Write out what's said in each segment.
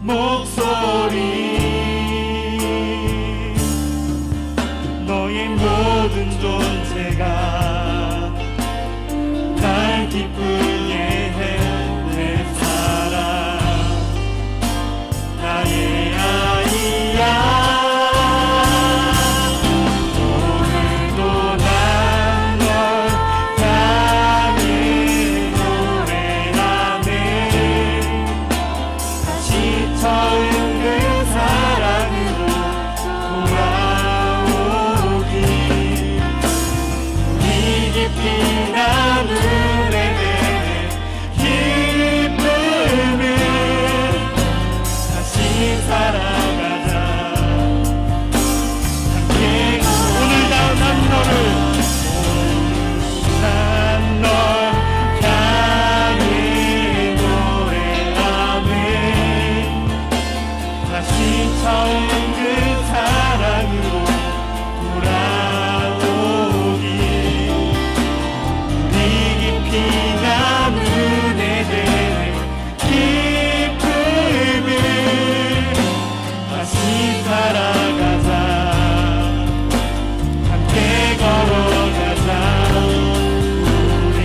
목소리 너의 모든 존재가 날 기쁘게 해 내 사랑 나의 아이야 오늘도 난 널 향해 노래하네 다시 처음 그 사랑으로 돌아오기 우리 깊이 나눈 기쁨을 다시 살아가자 함께 오늘 난 너를 향해 노래하네 다시 처음 그 사랑으로 돌아오기 우리 깊이 나눈 에덴의 기쁨을 다시 살아가자 함께 걸어가자 우리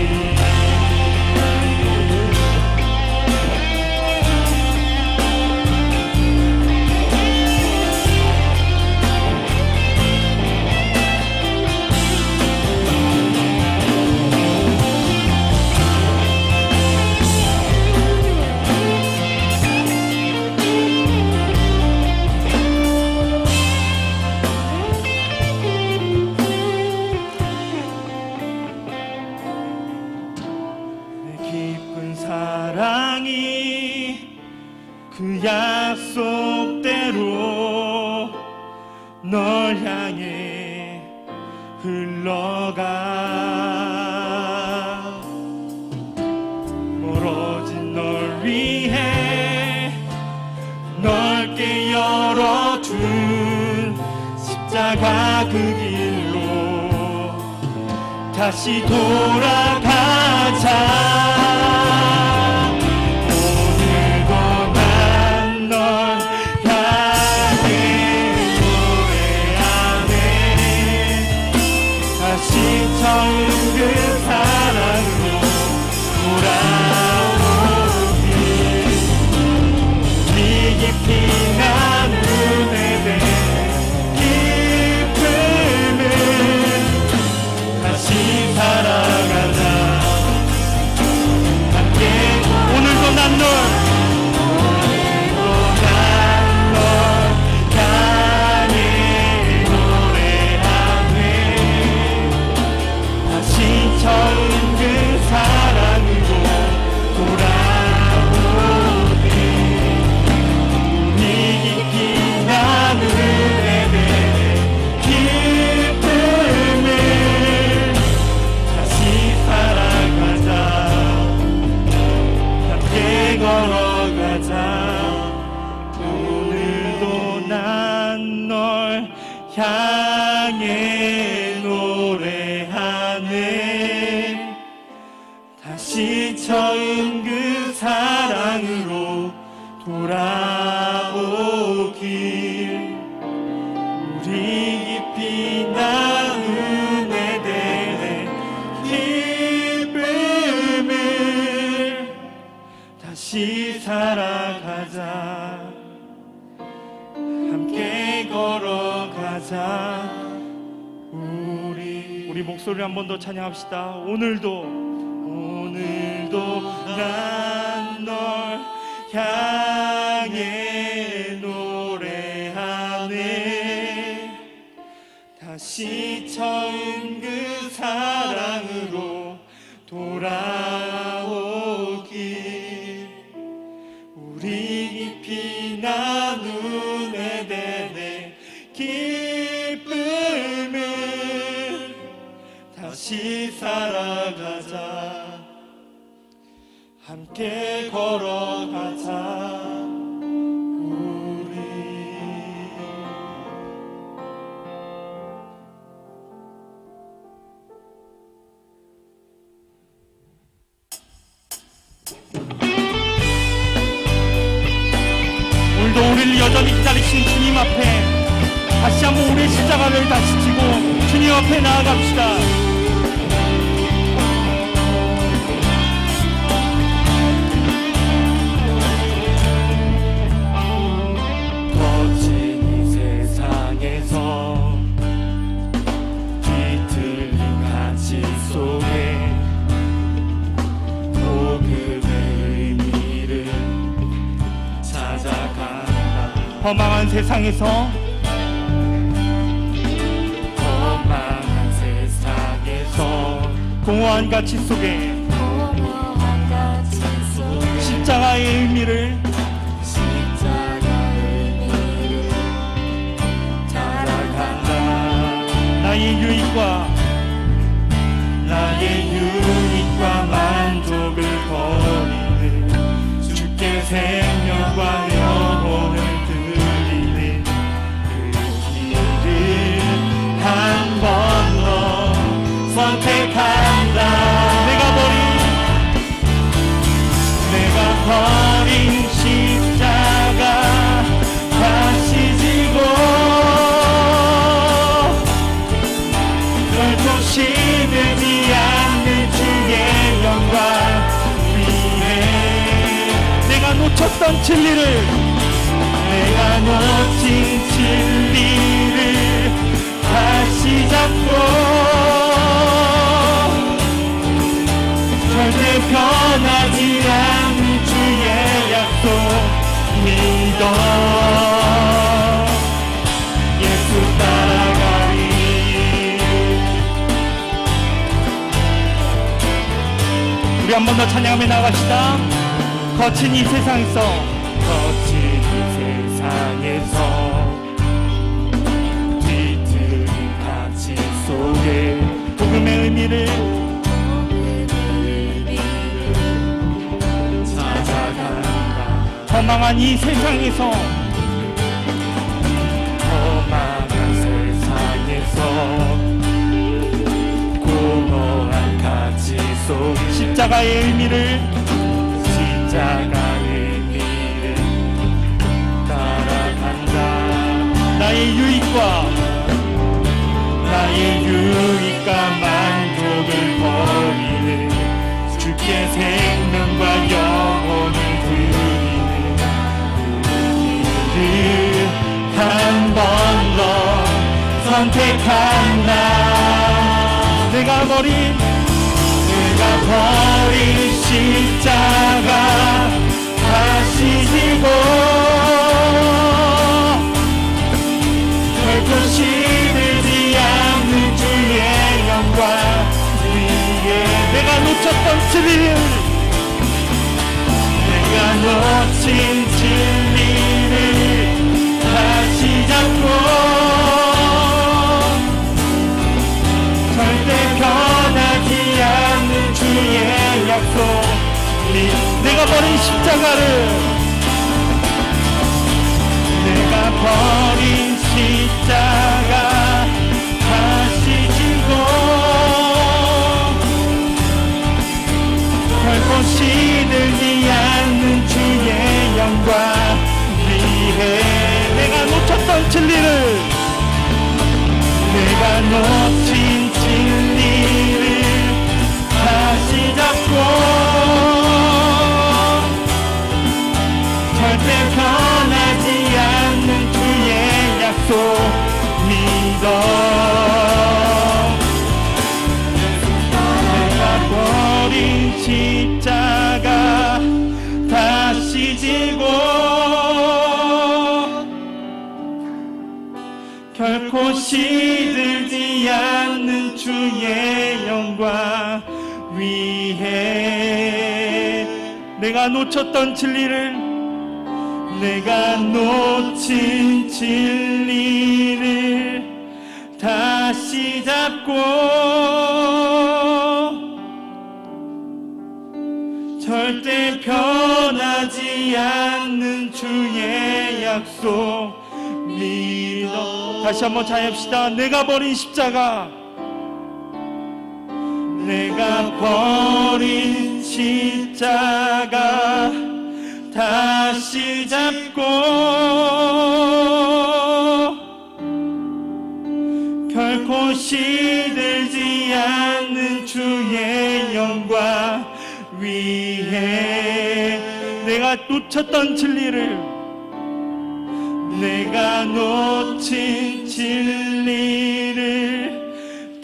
내 깊은 사랑이 그 약속대로 널 향해 흘러가 멀어진 널 위해 넓게 열어준 십자가 그 길로 다시 돌아가자 오늘도 난 널 향해 노래하네 다시 처음 그 사랑으로 돌아오기 우리 깊이 나눈 에덴 기쁨을 다시 살아가자 함께 오늘도 난 널 향해 노래하네 다시 처음 그 사랑으로 돌아오기 우리 깊이 나눈 에덴의 기쁨을 다시 살아가자 함께 걸어가자 오늘도 난 널 향해 노래하네 다시 처음 그 사랑으로 돌아오길 우리 깊이 나눈 에덴의 기쁨을 다시 살아가자 함께 걸어가자 우리 목소리를 한 번 더 찬양합시다 오늘도 난 널 향해 노래하네 다시 처음 그 사랑으로 돌아오기 우리 깊이 나눈 에덴의 기쁨을 다시 살아가자 함께 걸어가자 오늘도 우리를 여전히 기다리신 주님 앞에 다시 한번 우리의 십자가를 다시 지고 주님 앞에 나아갑시다. 험한 세상에서 공허한 가치 속에 십자가의 의미를 찾아간다. 나의 유익과 만족을 버리는 주께 생명과 영혼을 한 번 더 선택한다. 내가 버린 십자가 다시 지고 결코 시들지 않는 주의 영광 위에 내가 놓쳤던 진리를 다시 잡고 절대 변하지 않는 주의 약속 믿어 예수 따라가리. 우리 한 번 더 찬양하며 나갑시다. 거친 이 세상에서 복음의 의미를 찾아간다. 허망한 이 세상에서 공허한 가치 속 십자가의 의미를 따라간다. 나의 유익과 만족을 버리는 주께 생명과 영혼을 드리는 한 번 더 선택한다. 내가 버린 십자가 다시 지고 결코 시들지 않는 주의 영광 위에 내가 놓쳤던 진리를 다시 잡고 절대 변하지 않는 주의 약속 내가 버린 십자가를 다시 지고 결코 시들지 않는 주의 영광 위해 내가 놓쳤던 진리를 다시 잡고 절대 변하지 않는 주의 약속 믿어 내가 버린 십자가 다시 지고 결코 시들지 않는 주의 영광 위해 내가 놓쳤던 진리를 다시 잡고 절대 변하지 않는 주의 약속 믿어. 다시 한번 자유합시다. 내가 버린 십자가 다시 잡고 결코 시들지 않는 주의 영광 위에 내가 놓쳤던 진리를 내가 놓친 진리를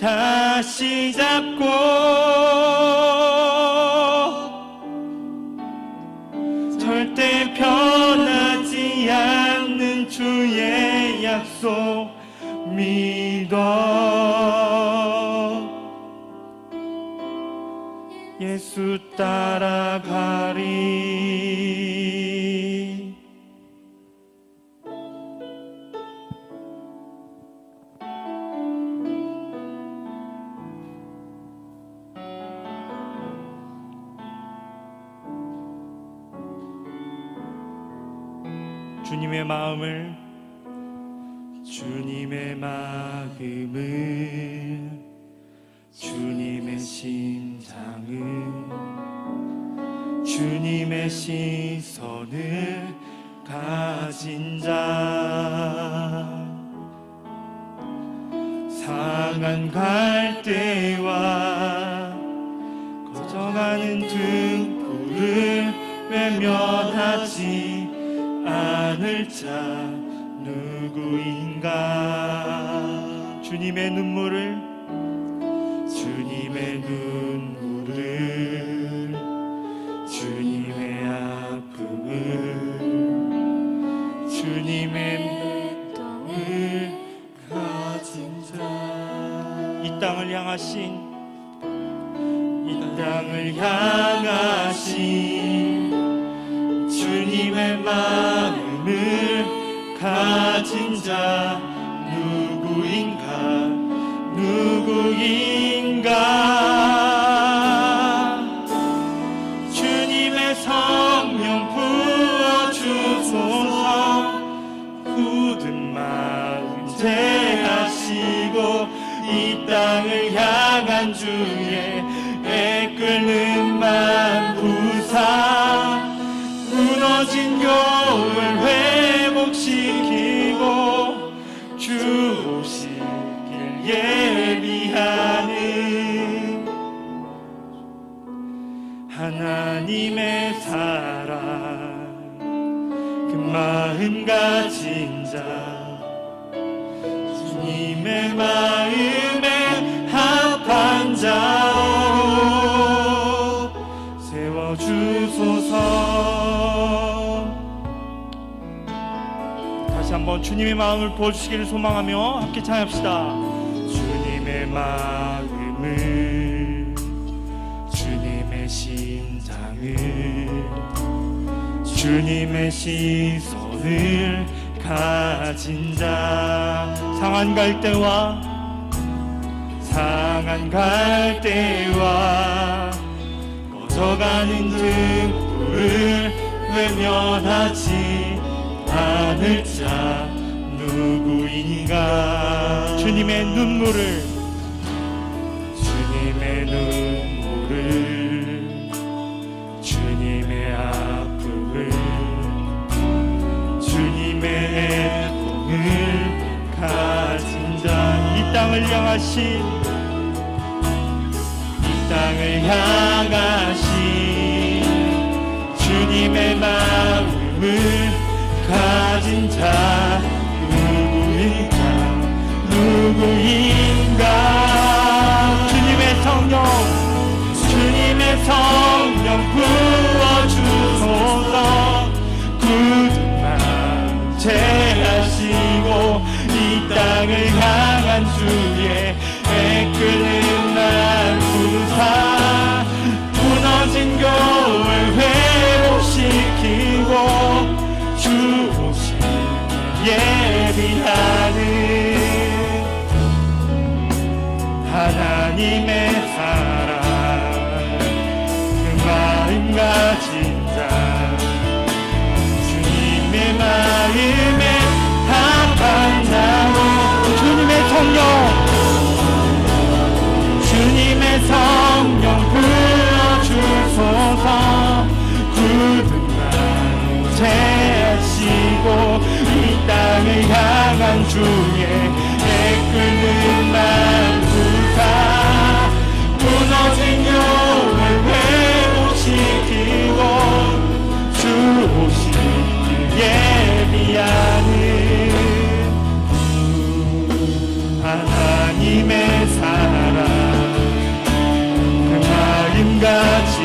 다시 잡고 절대 변하지 않는 주의 약속 믿어 예수 따라가리. 주님의 마음을 주님의 심장을 주님의 시선을 가진 자 상한 갈대와 꺼져가는 등불을 외면하지 않을 자 누구인가. 주님의 눈물을 주님의 아픔을 주님의 맹통을 가진 자 이 땅을 향하신 주님의 마음을 가진 자 누구인가 주님의 성령 부어주소서. 굳은 마음 제하시고 이 땅을 향한 주의 애끓는 맘 부사 무너진 교회를 회복시키고 주 오시길 예비하는 하나님의 사랑 그 마음 가진 자 주님의 마음에 합한 자로 세워주소서. 다시 한번 주님의 마음을 부어주시기를 소망하며 함께 찬양합시다. 주님의 마음을 주님의 심장을 주님의 시선을 가진 자 상한 갈대와 꺼져가는 등불을 외면하지 않을 자 누구인가. 주님의 눈물을 주님의 아픔을 주님의 애통을 가진 자 이 땅을 향하신 주님의 마음을 가진 자 누구인가. 주님의 성령 부어주소서. 굳은 마음 제하시고 이 땅을 향한 주의 애끓는 날 부사 무너진 교회를 회복시키고 주 오실 예비하는 하나님의 사랑 그 마음 가진 자 주님의 마음에 합한 자로 주님의 성령 부어주소서. 굳은 마음 중에 애끓는 맘 부사 무너진 영을 회복시키고 주 오시길 예비하는 하나님의 사랑 그 마음같이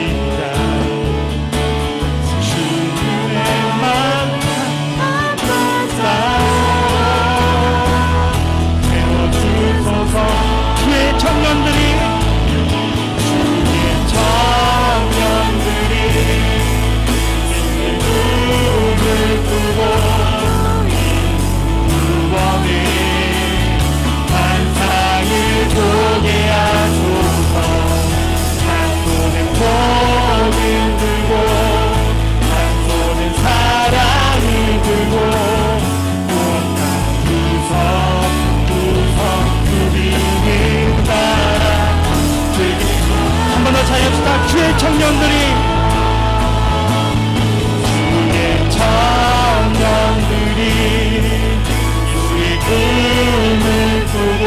주님의 마음 세워주소서. 주의 청년들이 꿈을 꾸고 구원의 환상을 보게 하소서. 한 손에 복을 들고 한 손에 사랑을 들고 온갖 구석구석 누비는 나라 되게. 한 번 더 찬양합시다. 주의 청년들이 주의 꿈을 꾸고 구원의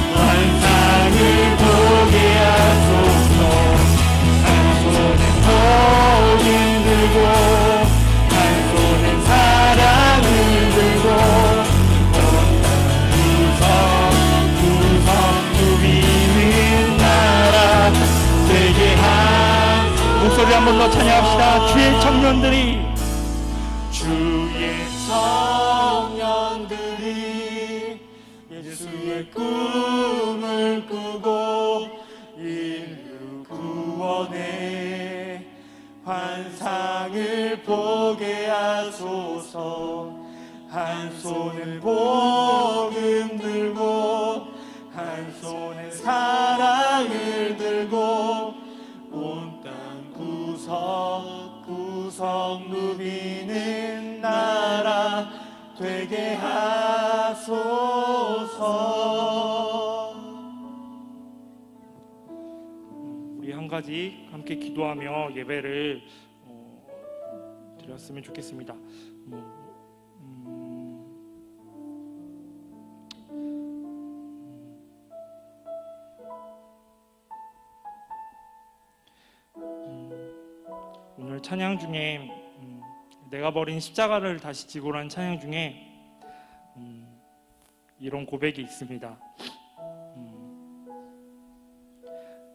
환상을 보게 하소서. 한 손에 복을 들고 한 손에 사랑을 들고 구석구석 누비는 나라 되게 목소리 한 번 더 찬양합시다. 주의 청년들이 예수의 꿈을 꾸고 인류 구원의 환상을 보게 하소서. 한 손에 복음 들고 한 손에 사랑을 들고 온 땅 구석구석 누비는 나라 되게 하소서. 우리 한 가지 함께 기도하며 예배를 드렸으면 좋겠습니다. 오늘 찬양 중에 내가 버린 십자가를 다시 지고라는 찬양 중에 이런 고백이 있습니다.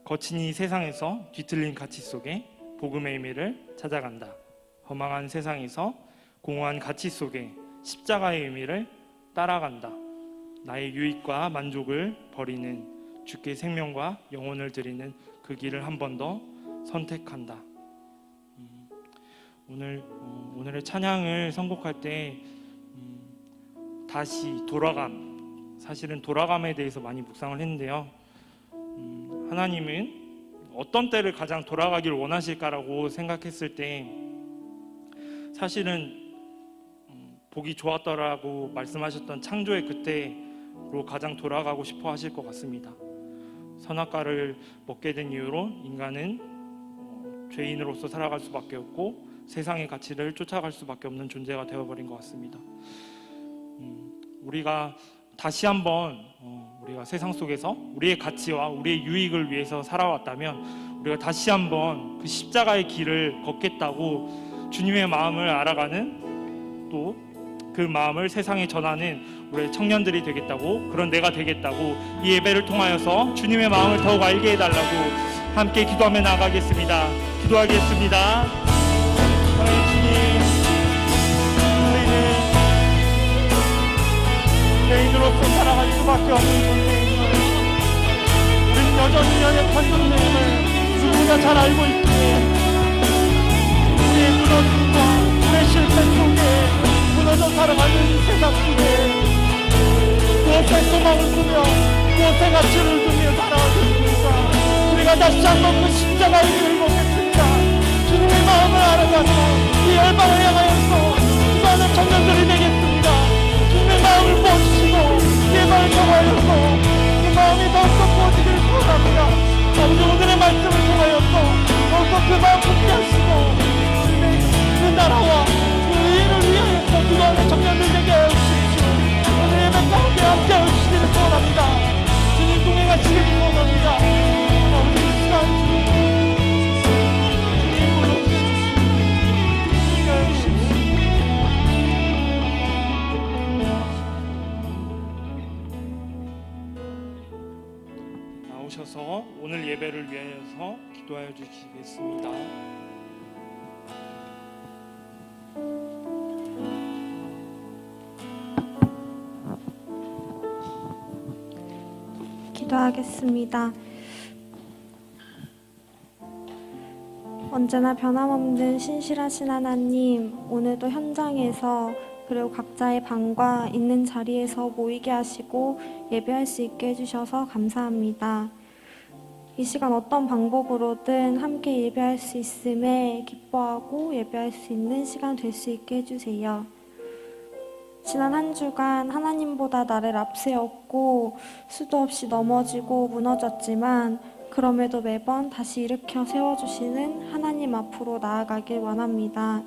거친 이 세상에서 뒤틀린 가치 속에 복음의 의미를 찾아간다. 허망한 세상에서 공허한 가치 속에 십자가의 의미를 따라간다. 나의 유익과 만족을 버리는 주께 생명과 영혼을 드리는 그 길을 한 번 더 선택한다. 오늘의 찬양을 선곡할 때 다시 돌아감, 사실은 돌아감에 대해서 많이 묵상을 했는데요. 하나님은 어떤 때를 가장 돌아가길 원하실까라고 생각했을 때 사실은 보기 좋았더라고 말씀하셨던 창조의 그때로 가장 돌아가고 싶어 하실 것 같습니다. 선악과를 먹게 된 이유로 인간은 죄인으로서 살아갈 수밖에 없고 세상의 가치를 쫓아갈 수밖에 없는 존재가 되어버린 것 같습니다. 우리가 다시 한번 우리가 세상 속에서 우리의 가치와 우리의 유익을 위해서 살아왔다면 우리가 다시 한번 그 십자가의 길을 걷겠다고 주님의 마음을 알아가는 또 그 마음을 세상에 전하는 우리의 청년들이 되겠다고, 그런 내가 되겠다고 이 예배를 통하여서 주님의 마음을 더욱 알게 해달라고 함께 기도하며 나아가겠습니다. 기도하겠습니다. 주님, 우리는 죄인으로서 살아갈 수밖에 없는 존재임을, 우리는 여전히 연약한 존재임을 누구나 잘 알고 있기에 우리의 무너짐과 우리의 실패 속에 무너져 살아가는 이 세상 속에 무엇에 소망을 두며 무엇에 가치를 두며 살아가겠습니까? 우리가 다시 한번 그 십자가의 길을 걷겠습니다. 주님의 마음을 알아가며 이 열방을 향하여서 수많은 청년들이 되겠습니다. 주님의 마음을 보시고 예방을 통하여서 그 마음이 더욱더 부어지기를 소원합니다. 아버지, 오늘의 말씀을 통하여서 더욱더 그 마음 붙게 하시고 주님의 그 나라와 그 일어나셔서 기도하여 주시겠습니다. 기도하겠습니다. 언제나 변함없는 신실하신 하나님, 오늘도 현장에서 그리고 각자의 방과 있는 자리에서 모이게 하시고 예배할 수 있게 해주셔서 감사합니다. 이 시간 어떤 방법으로든 함께 예배할 수 있음에 기뻐하고 예배할 수 있는 시간 될 수 있게 해주세요. 지난 한 주간 하나님보다 나를 앞세웠고 수도 없이 넘어지고 무너졌지만 그럼에도 매번 다시 일으켜 세워주시는 하나님 앞으로 나아가길 원합니다.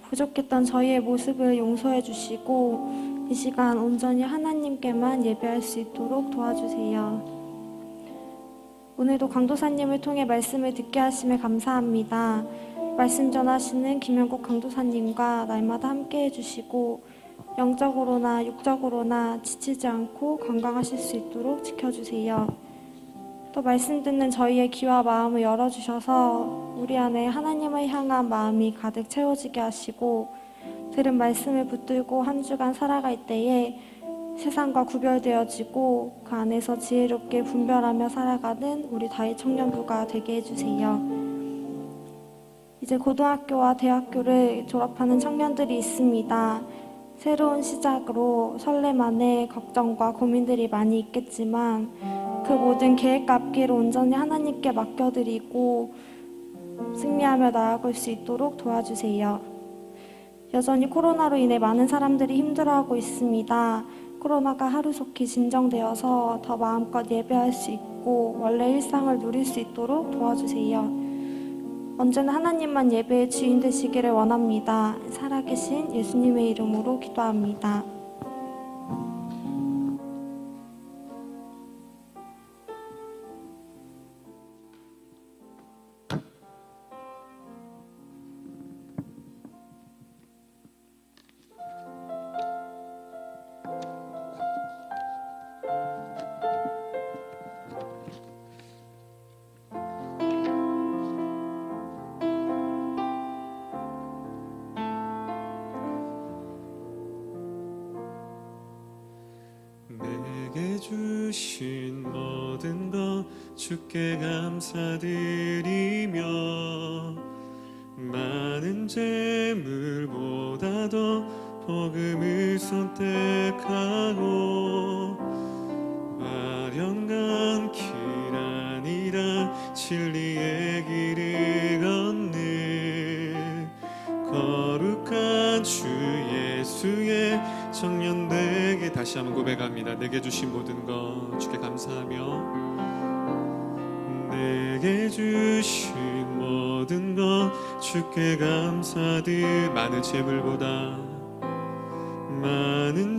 부족했던 저희의 모습을 용서해 주시고 이 시간 온전히 하나님께만 예배할 수 있도록 도와주세요. 오늘도 강도사님을 통해 말씀을 듣게 하심에 감사합니다. 말씀 전하시는 김영국 강도사님과 날마다 함께 해주시고 영적으로나 육적으로나 지치지 않고 건강하실 수 있도록 지켜주세요. 또 말씀 듣는 저희의 귀와 마음을 열어주셔서 우리 안에 하나님을 향한 마음이 가득 채워지게 하시고 들은 말씀을 붙들고 한 주간 살아갈 때에 세상과 구별되어지고 그 안에서 지혜롭게 분별하며 살아가는 우리 다윗 청년부가 되게 해주세요. 이제 고등학교와 대학교를 졸업하는 청년들이 있습니다. 새로운 시작으로 설렘 안에 걱정과 고민들이 많이 있겠지만 그 모든 계획과 앞길을 온전히 하나님께 맡겨드리고 승리하며 나아갈 수 있도록 도와주세요. 여전히 코로나로 인해 많은 사람들이 힘들어하고 있습니다. 코로나가 하루속히 진정되어서 더 마음껏 예배할 수 있고 원래 일상을 누릴 수 있도록 도와주세요. 언제나 하나님만 예배의 주인 되시기를 원합니다. 살아계신 예수님의 이름으로 기도합니다. 내게 주신 모든 것 주께 감사드리며 많은 재물보다도 복음을 선택하고 아련한 길 아니라 진리의 길을 걷는 거룩한 주 예수의 청년되게 다시 한번 고백합니다. 내게 주신 모든 것 주께 감사하며 내게 주신 모든 것 주께 감사드 많은 재물보다 많은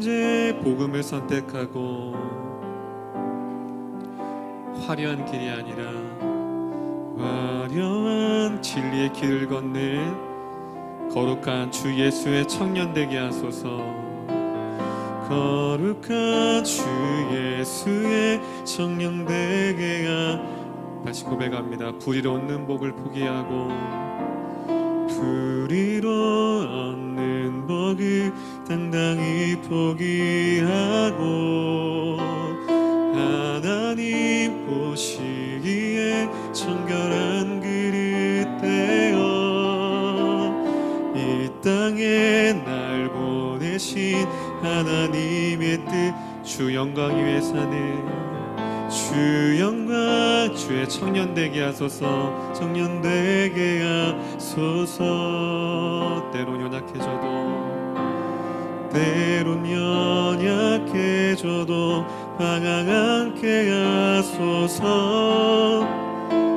복음을 선택하고 화려한 길이 아니라 화려한 진리의 길을 걷는 거룩한 주 예수의 청년 되게 하소서. 거룩한 주 예수의 청년 되게 다시 고백합니다. 불의로 얻는 복을 포기하고 불의로 얻는 복을 당당히 포기하고 하나님 보시기에 정결한 그릇 되어 이 땅에 날 보내신 하나님의 뜻 주 영광 위에 사는 주 영광 주의 청년 되게 하소서. 청년 되게 하소서. 때론 연약해져도 방황하게 하소서.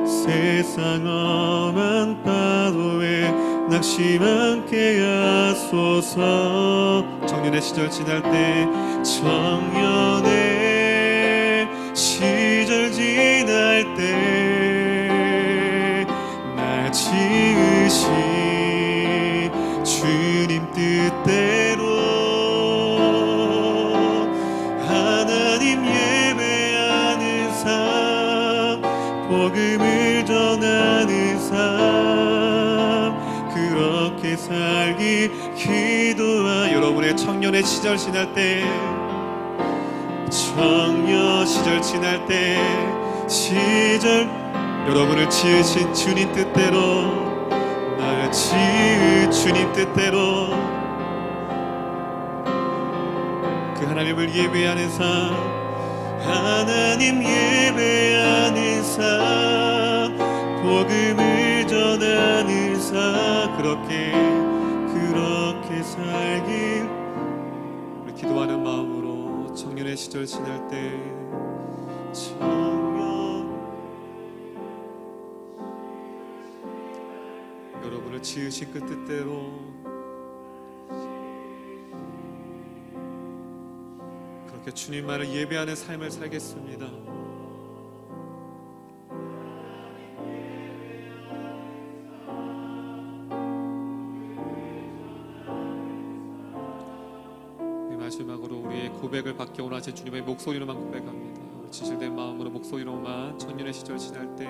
세상 험한 파도에 낙심하게 하소서. 청년의 시절 지날 때 청년의 시절 지날 때 날 지으신 주님 뜻대로 하나님 예배하는 삶 복음을 그렇게 살기 기도하. 여러분의 청년의 시절 지날 때, 청년 시절 지날 때, 여러분을 지으신 주님 뜻대로, 나를 지은 주님 뜻대로 그 하나님을 예배하는 삶, 하나님 예배하는 삶, 복음을 전하는 삶, 그렇게 살길. 우리 기도하는 마음으로 청년의 시절 지날 때, 여러분을 지으신 그 뜻대로 그렇게 주님만을 예배하는 삶을 살겠습니다. 마지막으로 우리의 고백을 받기 원하신 주님의 목소리로만 고백합니다. 진실된 마음으로 목소리로만 청년의 시절 지날 때,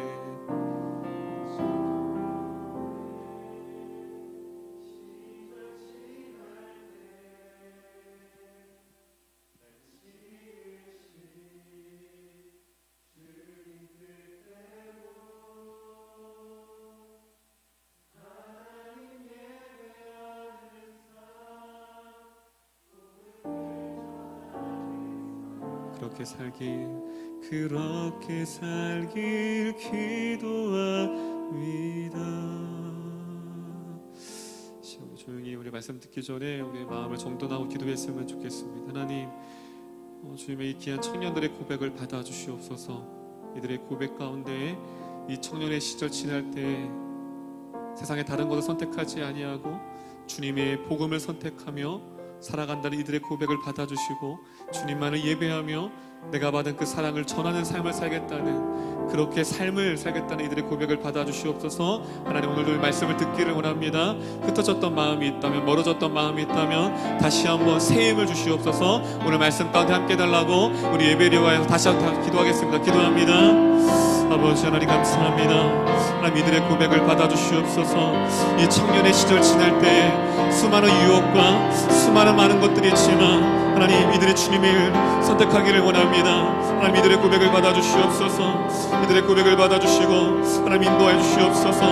그렇게 살길 기도합니다. 조용히 우리 말씀 듣기 전에 우리의 마음을 정돈하고 기도했으면 좋겠습니다. 하나님, 주님의 이 귀한 청년들의 고백을 받아주시옵소서. 이들의 고백 가운데 이 청년의 시절 지날 때 세상의 다른 것을 선택하지 아니하고 주님의 복음을 선택하며 살아간다는 이들의 고백을 받아주시고 주님만을 예배하며 내가 받은 그 사랑을 전하는 삶을 살겠다는, 그렇게 삶을 살겠다는 이들의 고백을 받아주시옵소서. 하나님, 오늘도 말씀을 듣기를 원합니다. 흩어졌던 마음이 있다면, 멀어졌던 마음이 있다면 다시 한번 새 힘을 주시옵소서. 오늘 말씀 가운데 함께 달라고 우리 예배를 위하여 다시 한번 기도하겠습니다. 기도합니다. 아버지 하나님 감사합니다. 하나님, 이들의 고백을 받아주시옵소서. 이 청년의 시절 지날 때 수많은 유혹과 수많은 많은 것들이 있지만 하나님, 이들의 주님을 선택하기를 원합니다. 하나님, 이들의 고백을 받아주시옵소서. 이들의 고백을 받아주시고 하나님 인도해 주시옵소서.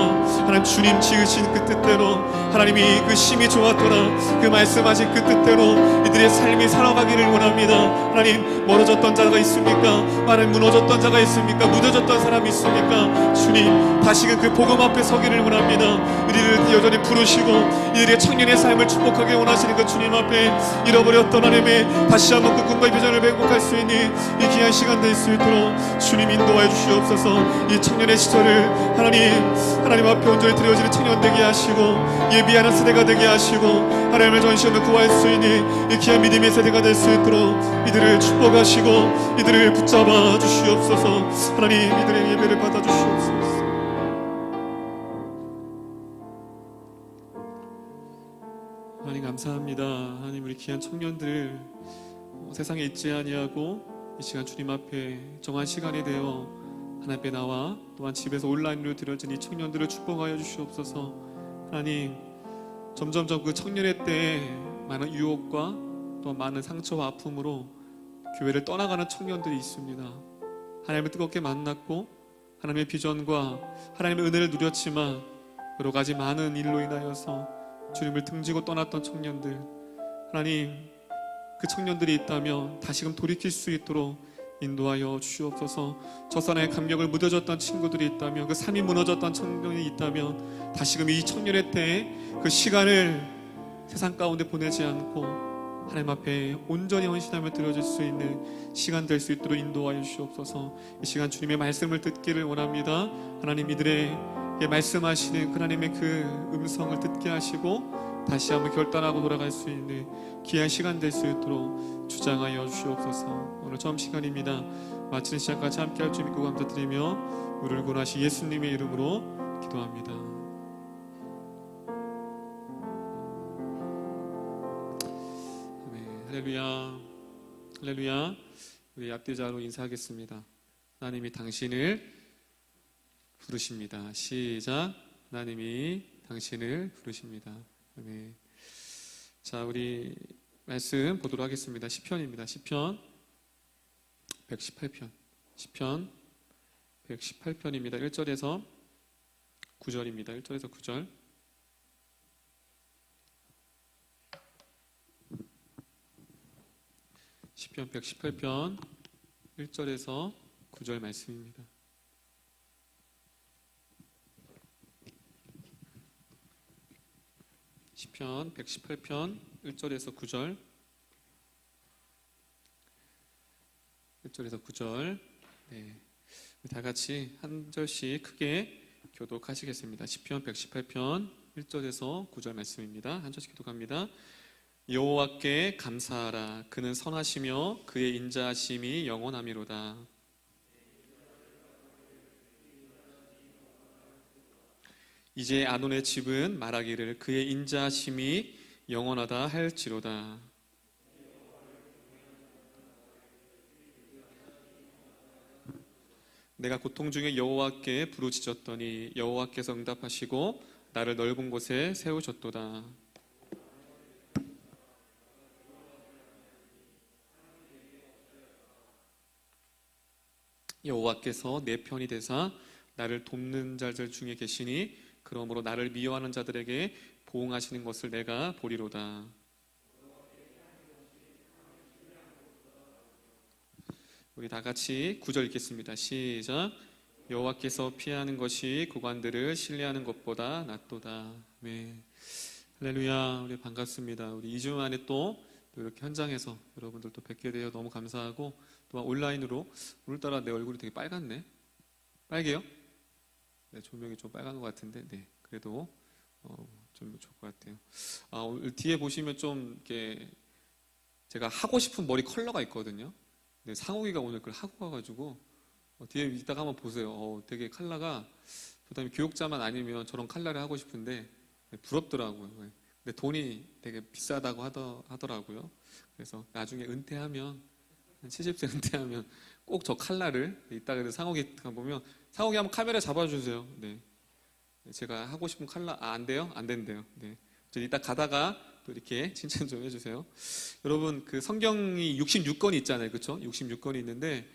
하나님, 주님 지으신 그 뜻대로, 하나님이 그 심히 좋았더라 그 말씀하신 그 뜻대로 이들의 삶이 살아가기를 원합니다. 하나님, 멀어졌던 자가 있습니까? 하나님, 무너졌던 자가 있습니까? 무뎌졌던 사람이 있습니까? 주님, 다시금 그 복음 앞에 서기를 원합니다. 우리를 여전히 부르시고 이들의 청년의 삶을 축복하기 원하시는 그 주님 앞에 잃어버렸던 하나님의 다시 한번 그 꿈과 비전을 회복할 수 있는 이 귀한 시간 될 수 있도록 주님 인도하여 주시옵소서. 이 청년의 시절을 하나님 앞에 온전히 드려지는 청년 되게 하시고 예비하는 세대가 되게 하시고 하나님의 전시험을 구할 수 있는 이 귀한 믿음의 세대가 될 수 있도록 이들을 축복하시고 이들을 붙잡아 주시옵소서. 하나님, 이들의 예배를 받아 주시옵소서. 하나님 감사합니다. 하나님, 우리 귀한 청년들 세상에 있지 아니하고 이 시간 주님 앞에 정한 시간이 되어 하나님 앞에 나와 또한 집에서 온라인으로 드려진 이 청년들을 축복하여 주시옵소서. 하나님, 점점점 그 청년의 때에 많은 유혹과 또 많은 상처와 아픔으로 교회를 떠나가는 청년들이 있습니다. 하나님을 뜨겁게 만났고 하나님의 비전과 하나님의 은혜를 누렸지만 여러 가지 많은 일로 인하여서 주님을 등지고 떠났던 청년들, 하나님, 그 청년들이 있다면 다시금 돌이킬 수 있도록 인도하여 주시옵소서. 저 사람의 감격을 무뎌졌던 친구들이 있다면, 그 삶이 무너졌던 청년이 있다면 다시금 이 청년의 때에 그 시간을 세상 가운데 보내지 않고 하나님 앞에 온전히 헌신하며 드려질 수 있는 시간 될 수 있도록 인도하여 주시옵소서. 이 시간 주님의 말씀을 듣기를 원합니다. 하나님, 이들에게 말씀하시는 하나님의 그 음성을 듣게 하시고 다시 한번 결단하고 돌아갈 수 있는 귀한 시간 될 수 있도록 주장하여 주시옵소서. 오늘 처음 시간입니다. 마치는 시간까지 함께 할 줄 믿고 감사드리며 우리를 구원하신 예수님의 이름으로 기도합니다. 할렐루야, 할렐루야. 우리 앞뒤자로 인사하겠습니다. 하나님이 당신을 부르십니다. 시작. 하나님이 당신을 부르십니다. 네. 자, 우리 말씀 보도록 하겠습니다. 시편입니다. 시편 118편. 시편 118편입니다. 1절에서 9절입니다. 1절에서 9절. 시편 118편 1절에서 9절 말씀입니다. 시편 118편 1절에서 9절. 1절에서 9절. 네. 다 같이 한 절씩 크게 교독하시겠습니다. 시편 118편 1절에서 9절 말씀입니다. 한 절씩 교독합니다. 여호와께 감사하라. 그는 선하시며 그의 인자하심이 영원하미로다. 이제 아논의 집은 말하기를 그의 인자하심이 영원하다 할지로다. 내가 고통 중에 여호와께 부르짖었더니 여호와께서 응답하시고 나를 넓은 곳에 세우셨도다. 여호와께서 내 편이 되사 나를 돕는 자들 중에 계시니 그러므로 나를 미워하는 자들에게 보응하시는 것을 내가 보리로다. 우리 다 같이 9절 읽겠습니다. 시작. 여호와께서 피하는 것이 구관들을 신뢰하는 것보다 낫도다. 네. 할렐루야. 우리 반갑습니다. 우리 2주 만에 또 이렇게 현장에서 여러분들 또 뵙게 되어 너무 감사하고, 또 온라인으로 오늘따라 내 얼굴이 되게 빨갛네. 빨개요? 네, 조명이 좀 빨간 것 같은데, 네, 그래도 좀 좋을 것 같아요. 오늘 뒤에 보시면 좀 이렇게 제가 하고 싶은 머리 컬러가 있거든요. 네, 상욱이가 오늘 그걸 하고 와가지고 뒤에 이따가 한번 보세요. 되게 컬러가, 그다음에 교육자만 아니면 저런 컬러를 하고 싶은데 네, 부럽더라고요. 근데 돈이 되게 비싸다고 하더라고요. 그래서 나중에 은퇴하면, 한 70세 은퇴하면 꼭 저 컬러를, 이따 그래서 상욱이 보면, 상욱이 한번 카메라 잡아주세요. 네, 제가 하고 싶은 컬러, 안 돼요? 안 된대요. 네, 이따 가다가 또 이렇게 칭찬 좀 해주세요. 여러분, 그 성경이 66권이 있잖아요, 그렇죠? 66권이 있는데,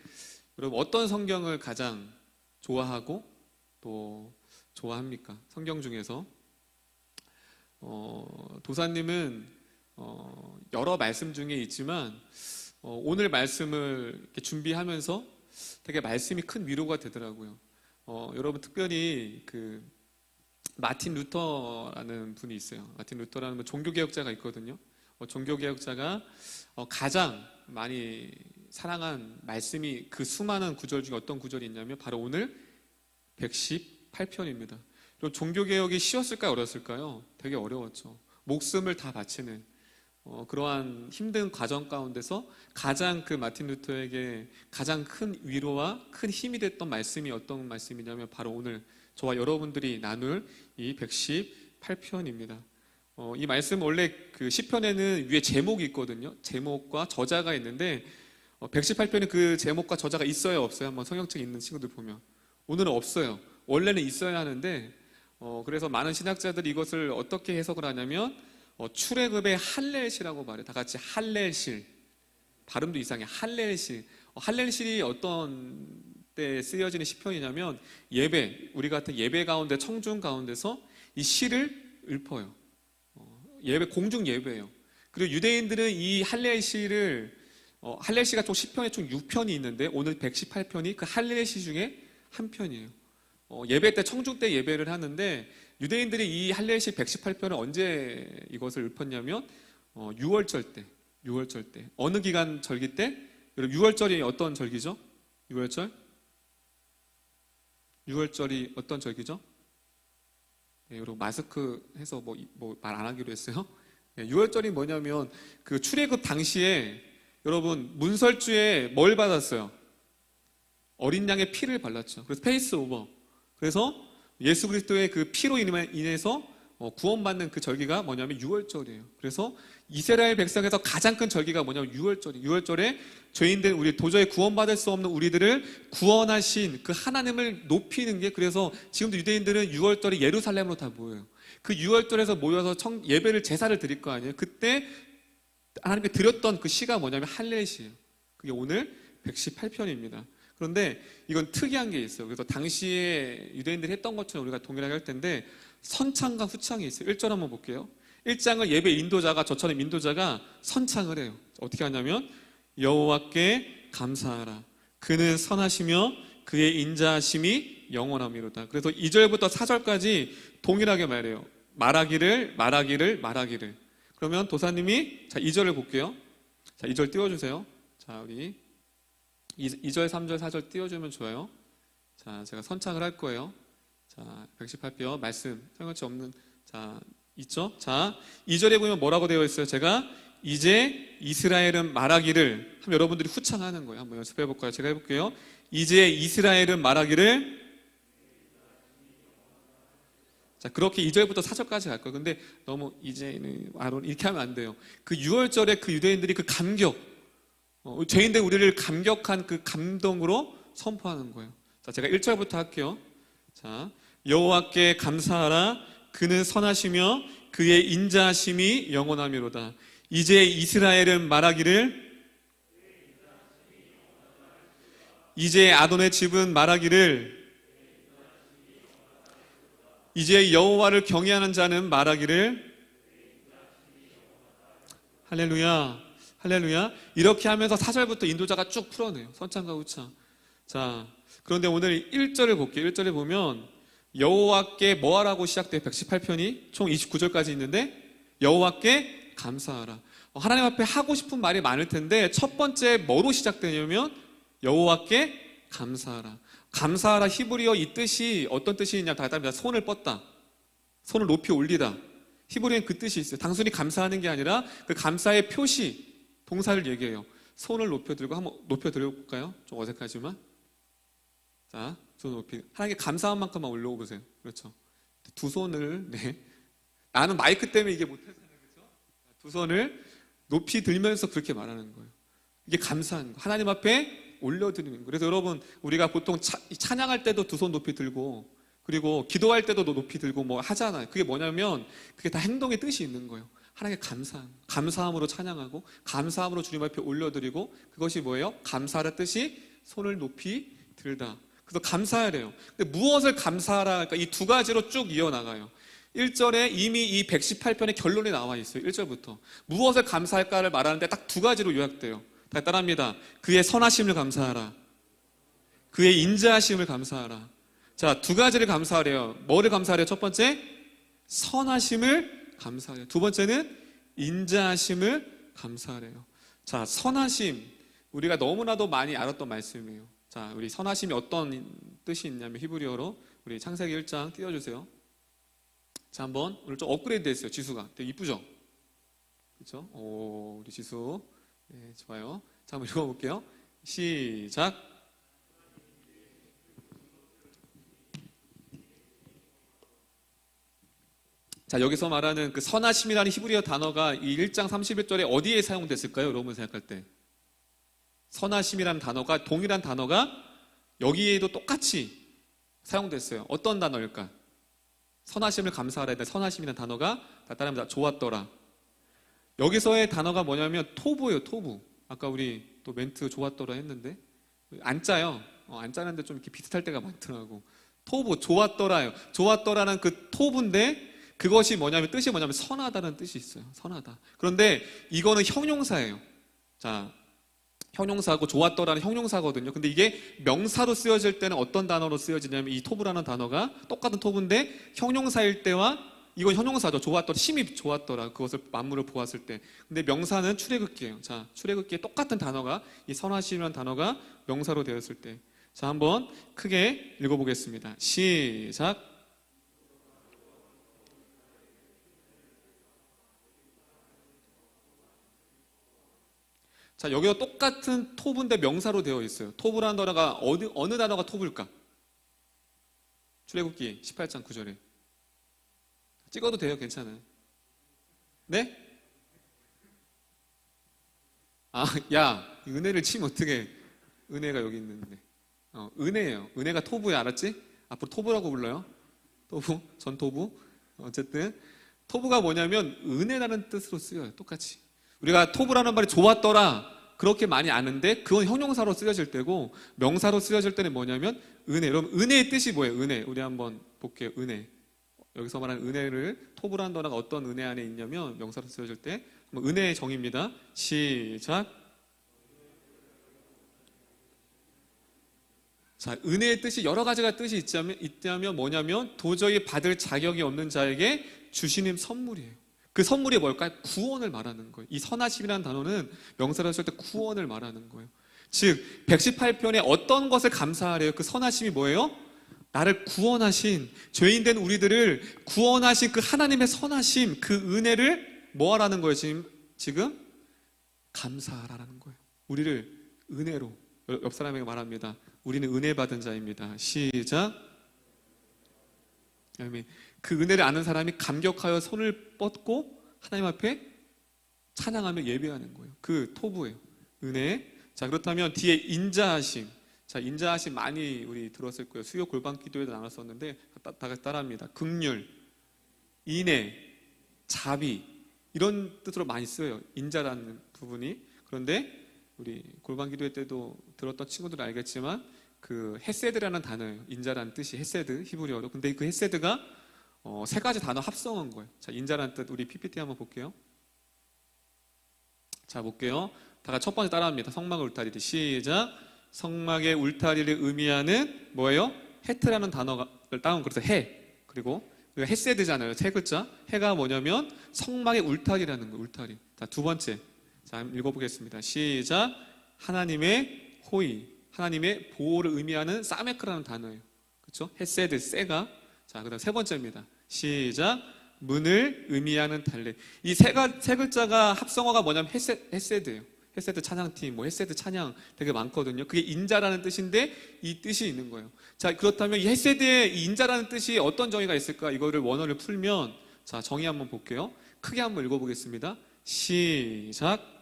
여러분 어떤 성경을 가장 좋아하고 또 좋아합니까? 성경 중에서 도사님은 여러 말씀 중에 있지만 오늘 말씀을 이렇게 준비하면서 되게 말씀이 큰 위로가 되더라고요. 여러분 특별히 그 마틴 루터라는 분이 있어요. 마틴 루터라는 종교개혁자가 있거든요. 종교개혁자가 가장 많이 사랑한 말씀이, 그 수많은 구절 중에 어떤 구절이 있냐면 바로 오늘 118편입니다. 그리고 종교개혁이 쉬웠을까요? 어려웠을까요? 되게 어려웠죠. 목숨을 다 바치는 그러한 힘든 과정 가운데서 가장 그 마틴 루터에게 가장 큰 위로와 큰 힘이 됐던 말씀이 어떤 말씀이냐면 바로 오늘 저와 여러분들이 나눌 이 118편입니다. 이 말씀 원래 그 시편에는 위에 제목이 있거든요. 제목과 저자가 있는데 118편에 그 제목과 저자가 있어요, 없어요? 한번 성경책 있는 친구들 보면 오늘은 없어요. 원래는 있어야 하는데 그래서 많은 신학자들이 이것을 어떻게 해석을 하냐면 출애굽의 할렐시라고 말해요. 다 같이 할렐실. 발음도 이상해. 할렐실. 할렐실이 어떤 때 쓰여지는 시편이냐면 예배, 우리 같은 예배 가운데, 청중 가운데서 이 시를 읊어요. 예배, 공중 예배예요. 그리고 유대인들은 이 할렐시를 할렐시가 총 시편에 총 6편이 있는데 오늘 118편이 그 할렐시 중에 한 편이에요. 예배 때, 청중 때 예배를 하는데 유대인들이 이 할렐시 118편을 언제 이것을 읊었냐면 6월절 때. 6월절 때. 어느 기간 절기 때? 여러분 6월절이 어떤 절기죠? 6월절? 6월절이 어떤 절기죠? 네, 여러분 마스크 해서 뭐 말 안 하기로 했어요. 네, 6월절이 뭐냐면 그 출애굽 당시에 여러분 문설주에 뭘 받았어요? 어린 양의 피를 발랐죠. 그래서 페이스오버. 그래서 예수 그리스도의 그 피로 인해서 구원받는 그 절기가 뭐냐면 6월절이에요. 그래서 이스라엘 백성에서 가장 큰 절기가 뭐냐면 6월절이에요. 6월절에 죄인된 우리, 도저히 구원받을 수 없는 우리들을 구원하신 그 하나님을 높이는 게, 그래서 지금도 유대인들은 6월절에 예루살렘으로 다 모여요. 그 6월절에서 모여서 예배를 제사를 드릴 거 아니에요. 그때 하나님께 드렸던 그 시가 뭐냐면 할례시예요. 그게 오늘 118편입니다. 그런데 이건 특이한 게 있어요. 그래서 당시에 유대인들이 했던 것처럼 우리가 동일하게 할 텐데 선창과 후창이 있어요. 1절 한번 볼게요. 1장을 예배 인도자가, 저처럼 인도자가 선창을 해요. 어떻게 하냐면 여호와께 감사하라. 그는 선하시며 그의 인자하심이 영원함이로다. 그래서 2절부터 4절까지 동일하게 말해요. 말하기를. 그러면 도사님이, 자, 2절을 볼게요. 자, 2절 띄워주세요. 자, 우리 2절, 3절, 4절 띄워주면 좋아요. 자, 제가 선창을 할 거예요. 자, 118편 말씀 상관없이 없는, 자, 있죠? 자, 2절에 보면 뭐라고 되어 있어요? 제가 이제 이스라엘은 말하기를 하면 여러분들이 후창하는 거예요. 한번 연습해 볼까요? 제가 해볼게요. 이제 이스라엘은 말하기를. 자, 그렇게 2절부터 4절까지 갈 거예요. 근데 너무 이제는 아론 이렇게 하면 안 돼요. 그 6월절에 그 유대인들이 그 감격, 죄인된 우리를 감격한 그 감동으로 선포하는 거예요. 자, 제가 1절부터 할게요. 자, 여호와께 감사하라. 그는 선하시며 그의 인자하심이 영원함이로다. 이제 이스라엘은 말하기를. 이제 아돈의 집은 말하기를. 이제 여호와를 경외하는 자는 말하기를. 할렐루야, 할렐루야. 이렇게 하면서 4절부터 인도자가 쭉 풀어내요. 선창과 후창. 자, 그런데 오늘 1절을 볼게요. 1절에 보면 여호와께 뭐하라고 시작돼요? 118편이 총 29절까지 있는데 여호와께 감사하라. 하나님 앞에 하고 싶은 말이 많을 텐데 첫 번째 뭐로 시작되냐면 여호와께 감사하라. 감사하라 히브리어 이 뜻이 어떤 뜻이 있냐? 다 답니다. 손을 뻗다, 손을 높이 올리다. 히브리어는 그 뜻이 있어요. 단순히 감사하는 게 아니라 그 감사의 표시, 동사를 얘기해요. 손을 높여들고, 한번 높여드려볼까요? 좀 어색하지만. 자, 손 높이. 하나님께 감사한 만큼만 올려보세요. 그렇죠. 두 손을, 네. 나는 마이크 때문에 이게 못하잖아요. 그렇죠? 두 손을 높이 들면서 그렇게 말하는 거예요. 이게 감사한 거. 하나님 앞에 올려드리는 거. 그래서 여러분, 우리가 보통 찬양할 때도 두 손 높이 들고, 그리고 기도할 때도 높이 들고 뭐 하잖아요. 그게 뭐냐면 그게 다 행동의 뜻이 있는 거예요. 하나님께 감사함으로 찬양하고 감사함으로 주님 앞에 올려드리고, 그것이 뭐예요? 감사하라 뜻이 손을 높이 들다. 그래서 감사하래요. 근데 무엇을 감사하라? 그러니까 이 두 가지로 쭉 이어나가요. 1절에 이미 이 118편의 결론이 나와 있어요. 1절부터 무엇을 감사할까를 말하는데 딱 두 가지로 요약돼요. 다 따라합니다. 그의 선하심을 감사하라. 그의 인자하심을 감사하라. 자, 두 가지를 감사하래요. 뭐를 감사하래요? 첫 번째, 선하심을 감사하래요. 두 번째는 인자하심을 감사하래요. 자, 선하심, 우리가 너무나도 많이 알았던 말씀이에요. 자, 우리 선하심이 어떤 뜻이 있냐면 히브리어로 우리 창세기 1장 띄워주세요. 자, 한번 오늘 좀 업그레이드 됐어요. 지수가 되게 이쁘죠? 그렇죠? 오, 우리 지수, 네, 좋아요. 자, 한번 읽어볼게요. 시작. 자, 여기서 말하는 그 선하심이라는 히브리어 단어가 이 1장 31절에 어디에 사용됐을까요? 여러분 생각할 때 선하심이라는 단어가, 동일한 단어가 여기에도 똑같이 사용됐어요. 어떤 단어일까? 선하심을 감사하라 했는데 선하심이라는 단어가 다 따라합니다. 좋았더라. 여기서의 단어가 뭐냐면 토부예요. 토부. 아까 우리 또 멘트 좋았더라 했는데 안 짜요. 안 짜는데 좀 이렇게 비슷할 때가 많더라고. 토부, 좋았더라요. 좋았더라는 그 토부인데 그것이 뭐냐면, 뜻이 뭐냐면 선하다는 뜻이 있어요. 선하다. 그런데 이거는 형용사예요. 자, 형용사고 좋았더라는 형용사거든요. 근데 이게 명사로 쓰여질 때는 어떤 단어로 쓰여지냐면 이 토부라는 단어가 똑같은 토부인데 형용사일 때와, 이건 형용사죠. 좋았더라, 심히 좋았더라. 그것을 만물을 보았을 때. 근데 명사는 출애굽기예요. 자, 출애굽기에 똑같은 단어가, 이 선하심이라는 단어가 명사로 되었을 때. 자, 한번 크게 읽어보겠습니다. 시작. 자, 여기가 똑같은 토부인데 명사로 되어 있어요. 토부라는 단어가 어느 단어가 토부일까? 출애굽기 18장 9절에 찍어도 돼요. 괜찮아요. 네? 아, 야, 은혜를 치면 어떡해. 은혜가 여기 있는데. 은혜예요. 은혜가 토부야, 알았지? 앞으로 토부라고 불러요. 토부, 전토부. 어쨌든 토부가 뭐냐면 은혜라는 뜻으로 쓰여요. 똑같이. 우리가 토부라는 말이 좋았더라 그렇게 많이 아는데 그건 형용사로 쓰여질 때고 명사로 쓰여질 때는 뭐냐면 은혜. 여러분 은혜의 뜻이 뭐예요? 은혜. 우리 한번 볼게요. 은혜. 여기서 말하는 은혜를 토부라는 단어가 어떤 은혜 안에 있냐면 명사로 쓰여질 때 은혜의 정의입니다. 시작. 자, 은혜의 뜻이 여러 가지가 뜻이 있다면 뭐냐면 도저히 받을 자격이 없는 자에게 주시는 선물이에요. 그 선물이 뭘까요? 구원을 말하는 거예요. 이 선하심이라는 단어는 명사로 쓸 때 구원을 말하는 거예요. 즉 118편에 어떤 것을 감사하래요? 그 선하심이 뭐예요? 나를 구원하신, 죄인된 우리들을 구원하신 그 하나님의 선하심, 그 은혜를 뭐 하라는 거예요? 지금 감사하라는 거예요. 우리를 은혜로, 옆 사람에게 말합니다. 우리는 은혜 받은 자입니다. 시작. 그 은혜를 아는 사람이 감격하여 손을 뻗고 하나님 앞에 찬양하며 예배하는 거예요. 그 토부예요. 은혜. 자, 그렇다면 뒤에 인자하심. 자, 인자하심 많이 우리 들었을 거예요. 수요 골방 기도에도 나눴었는데 다 같이 따라합니다. 긍휼, 인애, 자비 이런 뜻으로 많이 쓰여요. 인자라는 부분이. 그런데 우리 골방 기도회 때도 들었던 친구들은 알겠지만 그 헤세드라는 단어예요. 인자라는 뜻이 헤세드, 히브리어로. 근데 그 헤세드가 세 가지 단어 합성한 거예요. 자, 인자라는 뜻 우리 PPT 한번 볼게요. 자, 볼게요. 다 같이 첫 번째 따라합니다. 성막의 울타리를 시작. 성막의 울타리를 의미하는 뭐예요? 헤트라는 단어를 따온 그래서 해. 그리고 헤세드잖아요. 세 글자. 해가 뭐냐면 성막의 울타리라는 거예요. 울타리. 자, 두 번째. 자, 한번 읽어보겠습니다. 시작. 하나님의 호의, 하나님의 보호를 의미하는 사메크라는 단어예요. 그렇죠? 헤세드, 세가. 자, 그다음 세 번째입니다. 시작. 문을 의미하는 달래. 이 세 글자가 합성어가 뭐냐면 헤세드예요. 헤세드 찬양팀, 헤세드 찬양 되게 많거든요. 그게 인자라는 뜻인데 이 뜻이 있는 거예요. 자, 그렇다면 이 헤세드의 이 인자라는 뜻이 어떤 정의가 있을까? 이거를 원어를 풀면 자, 정의 한번 볼게요. 크게 한번 읽어보겠습니다. 시작.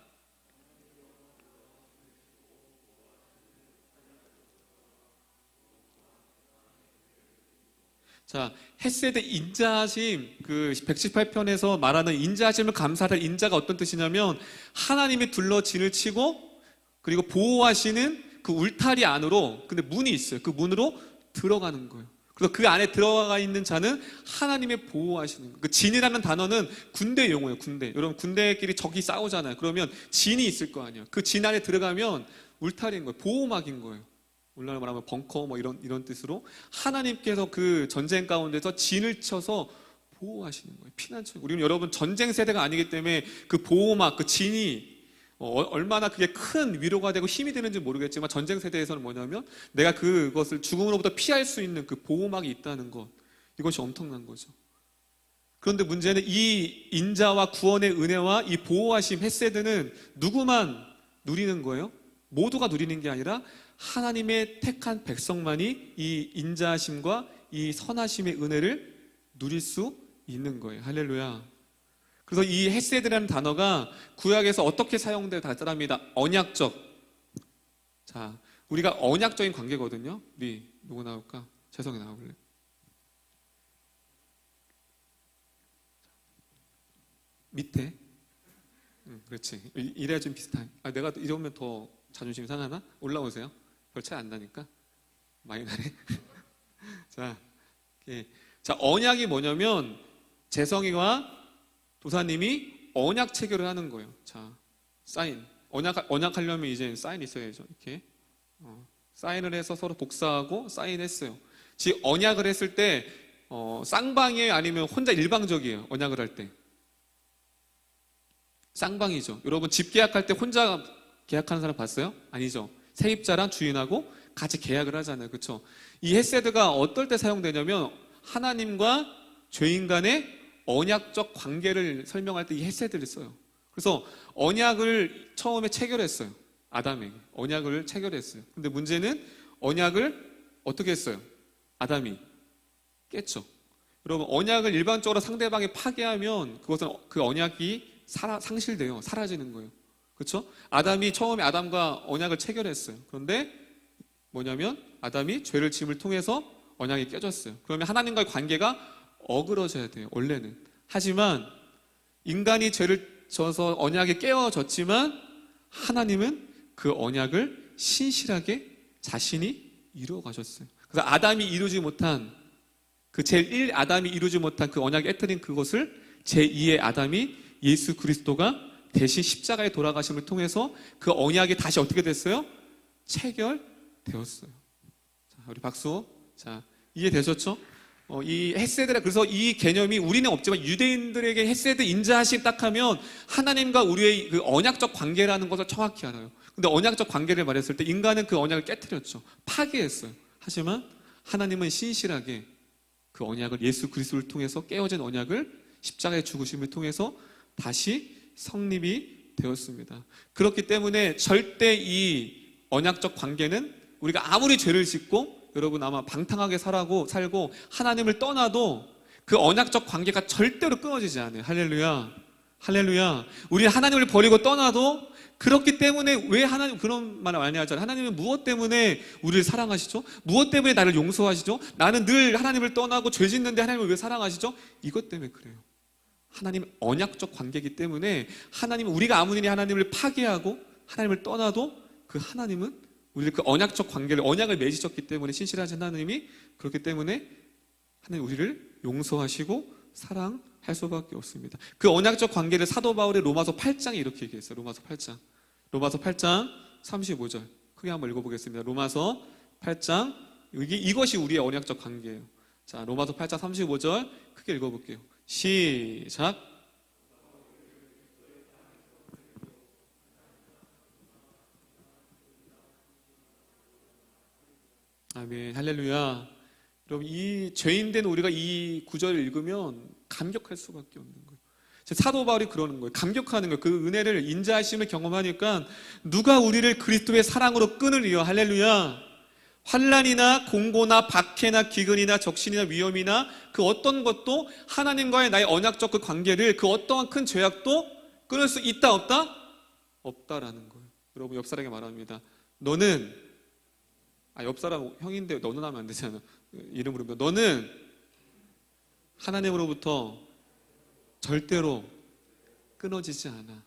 자, 헤세드 인자하심, 그 118편에서 말하는 인자하심을 감사할 인자가 어떤 뜻이냐면 하나님이 둘러 진을 치고 그리고 보호하시는 그 울타리 안으로 근데 문이 있어요. 그 문으로 들어가는 거예요. 그래서 그 안에 들어가 있는 자는 하나님의 보호하시는 거예요. 그 진이라는 단어는 군대 용어예요. 군대. 여러분 군대끼리 적이 싸우잖아요. 그러면 진이 있을 거 아니에요. 그 진 안에 들어가면 울타리인 거예요. 보호막인 거예요. 오늘날 말하면 벙커 이런 뜻으로 하나님께서 그 전쟁 가운데서 진을 쳐서 보호하시는 거예요. 피난처. 우리는 여러분 전쟁 세대가 아니기 때문에 그 보호막, 그 진이 얼마나 그게 큰 위로가 되고 힘이 되는지 모르겠지만 전쟁 세대에서는 뭐냐면 내가 그것을 죽음으로부터 피할 수 있는 그 보호막이 있다는 것. 이것이 엄청난 거죠. 그런데 문제는 이 인자와 구원의 은혜와 이 보호하심 헤세드는 누구만 누리는 거예요? 모두가 누리는 게 아니라 하나님의 택한 백성만이 이 인자하심과 이 선하심의 은혜를 누릴 수 있는 거예요. 할렐루야. 그래서 이 헤세드라는 단어가 구약에서 어떻게 사용돼요? 다 따라합니다. 언약적. 자, 우리가 언약적인 관계거든요. 우리 누구 나올까? 재성이 나와볼래? 밑에. 그렇지. 이래야 좀 비슷한. 내가 이러면 더 자존심 상하나? 올라오세요. 별 차이 안 나니까. 많이 나네. 자, 자, 언약이 뭐냐면 재성이와 도사님이 언약 체결을 하는 거예요. 자, 사인. 언약하려면 이제 사인 있어야죠. 이렇게. 사인을 해서 서로 복사하고 사인했어요. 즉, 언약을 했을 때, 쌍방이에요? 아니면 혼자 일방적이에요? 언약을 할 때. 쌍방이죠. 여러분, 집 계약할 때 혼자 계약하는 사람 봤어요? 아니죠. 세입자랑 주인하고 같이 계약을 하잖아요. 그렇죠? 이 헤세드가 어떨 때 사용되냐면 하나님과 죄인 간의 언약적 관계를 설명할 때 이 헤세드를 써요. 그래서 언약을 처음에 체결했어요. 아담에게 언약을 체결했어요. 근데 문제는 언약을 어떻게 했어요? 아담이 깼죠. 여러분, 언약을 일반적으로 상대방이 파괴하면 그것은 그 언약이 상실돼요. 사라지는 거예요. 그렇죠? 아담이 처음에 아담과 언약을 체결했어요. 그런데 뭐냐면 아담이 죄를 짐을 통해서 언약이 깨졌어요. 그러면 하나님과의 관계가 어그러져야 돼요, 원래는. 하지만 인간이 죄를 져서 언약에 깨어졌지만 하나님은 그 언약을 신실하게 자신이 이루어 가셨어요. 그래서 아담이 이루지 못한 그 제1 아담이 이루지 못한 그 언약에 깨뜨린 그것을 제2의 아담이 예수 그리스도가 대신 십자가에 돌아가심을 통해서 그 언약이 다시 어떻게 됐어요? 체결되었어요. 자, 우리 박수. 자, 이해되셨죠? 이 헤세드라, 그래서 이 개념이 우리는 없지만 유대인들에게 헤세드 인자하심 딱 하면 하나님과 우리의 그 언약적 관계라는 것을 정확히 알아요. 근데 언약적 관계를 말했을 때 인간은 그 언약을 깨뜨렸죠. 파괴했어요. 하지만 하나님은 신실하게 그 언약을 예수 그리스도를 통해서 깨어진 언약을 십자가의 죽으심을 통해서 다시 성립이 되었습니다. 그렇기 때문에 절대 이 언약적 관계는 우리가 아무리 죄를 짓고 여러분 아마 방탕하게 살고 하나님을 떠나도 그 언약적 관계가 절대로 끊어지지 않아요. 할렐루야. 할렐루야. 우리는 하나님을 버리고 떠나도 그렇기 때문에 왜 하나님 그런 말을 많이 하잖아요. 하나님은 무엇 때문에 우리를 사랑하시죠? 무엇 때문에 나를 용서하시죠? 나는 늘 하나님을 떠나고 죄 짓는데 하나님을 왜 사랑하시죠? 이것 때문에 그래요. 하나님 언약적 관계이기 때문에 하나님은 우리가 아무리 하나님을 파괴하고 하나님을 떠나도 그 하나님은 우리를 그 언약적 관계를 언약을 맺으셨기 때문에 신실하신 하나님이 그렇기 때문에 하나님 우리를 용서하시고 사랑할 수밖에 없습니다. 그 언약적 관계를 사도 바울의 로마서 8장에 이렇게 얘기했어요. 로마서 8장 35절 크게 한번 읽어보겠습니다. 로마서 8장 이것이 우리의 언약적 관계예요. 자, 로마서 8장 35절 크게 읽어볼게요. 시작. 아멘. 할렐루야. 여러분, 이 죄인된 우리가 이 구절을 읽으면 감격할 수밖에 없는 거예요. 사도 바울이 그러는 거예요. 감격하는 거예요. 그 은혜를 인자하심을 경험하니까 누가 우리를 그리스도의 사랑으로 끊으리요. 할렐루야. 환난이나 공고나 박해나 기근이나 적신이나 위험이나 그 어떤 것도 하나님과의 나의 언약적 그 관계를 그 어떠한 큰 죄악도 끊을 수 있다 없다? 없다라는 거예요. 여러분 옆 사람에게 말합니다. 너는 옆 사람 형인데 너는 하면 안 되잖아. 이름으로 너는 하나님으로부터 절대로 끊어지지 않아.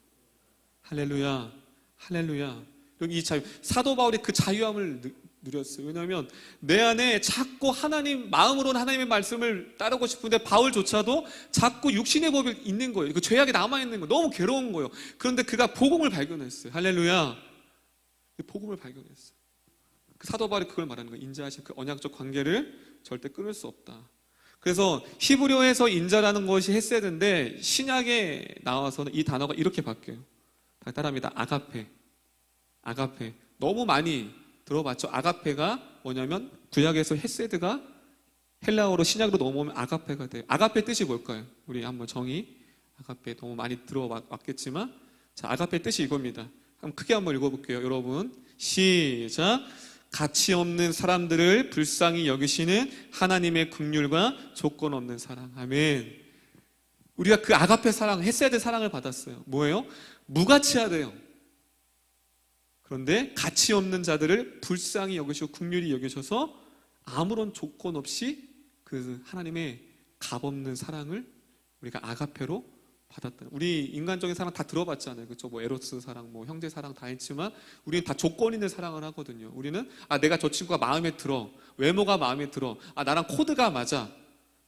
할렐루야. 할렐루야. 여기 이 자유, 사도 바울이 그 자유함을 누렸어요. 왜냐하면 내 안에 자꾸 하나님 마음으로는 하나님의 말씀을 따르고 싶은데 바울조차도 자꾸 육신의 법이 있는 거예요. 그 죄악이 남아 있는 거 너무 괴로운 거예요. 그런데 그가 복음을 발견했어요. 할렐루야. 복음을 발견했어요. 그 사도 바울이 그걸 말하는 거예요. 인자하신 그 언약적 관계를 절대 끊을 수 없다. 그래서 히브리어에서 인자라는 것이 헤세드인데 신약에 나와서는 이 단어가 이렇게 바뀌어요. 다 따라합니다. 아가페. 너무 많이 들어봤죠. 아가페가 뭐냐면 구약에서 헤세드가 헬라어로 신약으로 넘어오면 아가페가 돼요. 아가페 뜻이 뭘까요? 우리 한번 아가페 너무 많이 들어왔겠지만 자, 아가페 뜻이 이겁니다. 한번 크게 한번 읽어볼게요. 여러분 시작. 가치 없는 사람들을 불쌍히 여기시는 하나님의 긍휼과 조건 없는 사랑. 아멘. 우리가 그 아가페 사랑, 헤세드 사랑을 받았어요. 뭐예요? 무가치하대요. 그런데 가치 없는 자들을 불쌍히 여기시고 긍휼히 여기셔서 아무런 조건 없이 그 하나님의 값없는 사랑을 우리가 아가페로 받았다. 우리 인간적인 사랑 다 들어봤잖아요. 그렇죠? 뭐 에로스 사랑, 뭐 형제 사랑 다 했지만 우리는 다 조건 있는 사랑을 하거든요. 우리는 내가 저 친구가 마음에 들어. 외모가 마음에 들어. 나랑 코드가 맞아.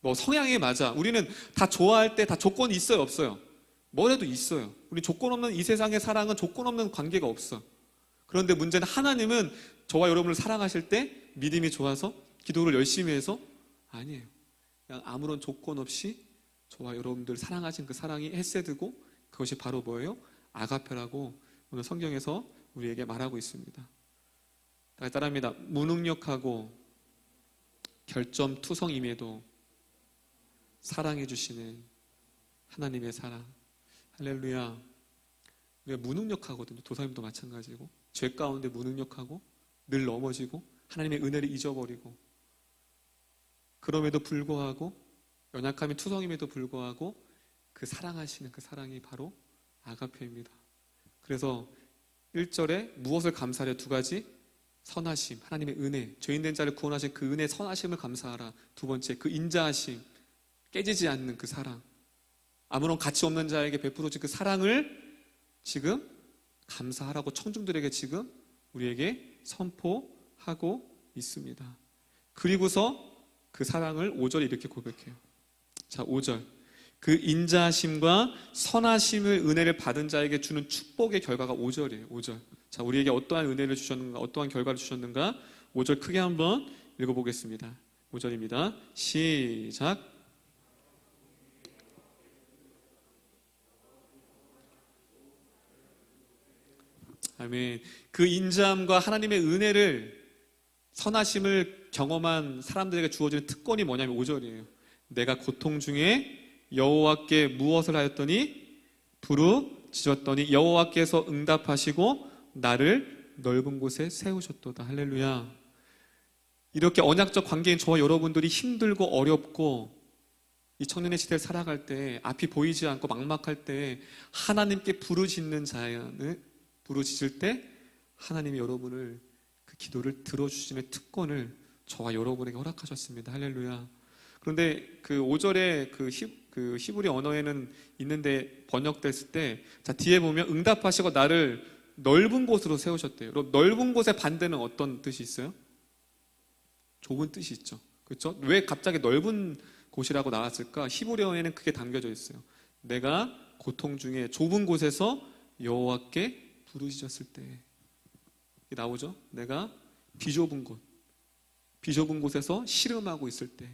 뭐 성향이 맞아. 우리는 다 좋아할 때 다 조건이 있어요, 없어요? 뭐라도 있어요. 우리 조건 없는 이 세상의 사랑은 조건 없는 관계가 없어. 그런데 문제는 하나님은 저와 여러분을 사랑하실 때 믿음이 좋아서 기도를 열심히 해서 아니에요. 그냥 아무런 조건 없이 저와 여러분들 사랑하신 그 사랑이 헤세드고 그것이 바로 뭐예요? 아가페라고 오늘 성경에서 우리에게 말하고 있습니다. 따라합니다. 무능력하고 결점투성임에도 사랑해 주시는 하나님의 사랑. 할렐루야. 우리가 무능력하거든요. 도사님도 마찬가지고 죄 가운데 무능력하고 늘 넘어지고 하나님의 은혜를 잊어버리고 그럼에도 불구하고 연약함이 투성임에도 불구하고 그 사랑하시는 그 사랑이 바로 아가페입니다. 그래서 1절에 무엇을 감사하려 두 가지 선하심, 하나님의 은혜, 죄인된 자를 구원하신 그 은혜 선하심을 감사하라. 두 번째 그 인자하심, 깨지지 않는 그 사랑, 아무런 가치 없는 자에게 베풀어진 그 사랑을 지금 감사하라고 청중들에게 지금 우리에게 선포하고 있습니다. 그리고서 그 사랑을 5절에 이렇게 고백해요. 자, 5절. 그 인자하심과 선하심을 은혜를 받은 자에게 주는 축복의 결과가 5절이에요. 5절. 자, 우리에게 어떠한 은혜를 주셨는가, 어떠한 결과를 주셨는가? 5절 크게 한번 읽어보겠습니다. 5절입니다. 시작. 아멘. 그 인자함과 하나님의 은혜를, 선하심을 경험한 사람들에게 주어지는 특권이 뭐냐면 5절이에요. 내가 고통 중에 여호와께 무엇을 하였더니 부르짖었더니 여호와께서 응답하시고 나를 넓은 곳에 세우셨도다. 할렐루야. 이렇게 언약적 관계인 저와 여러분들이 힘들고 어렵고 이 청년의 시대를 살아갈 때, 앞이 보이지 않고 막막할 때 하나님께 부르짖는 자는, 부르짖을 때 하나님이 여러분을, 그 기도를 들어주시는 특권을 저와 여러분에게 허락하셨습니다. 할렐루야. 그런데 그 5절에 그 히브리 언어에는 있는데 번역됐을 때, 자, 뒤에 보면 응답하시고 나를 넓은 곳으로 세우셨대요. 그럼 넓은 곳의 반대는 어떤 뜻이 있어요? 좁은 뜻이 있죠. 그렇죠? 왜 갑자기 넓은 곳이라고 나왔을까? 히브리어에는 그게 담겨져 있어요. 내가 고통 중에 좁은 곳에서 여호와께 부르짖었을 때 나오죠. 내가 비좁은 곳에서 씨름하고 있을 때,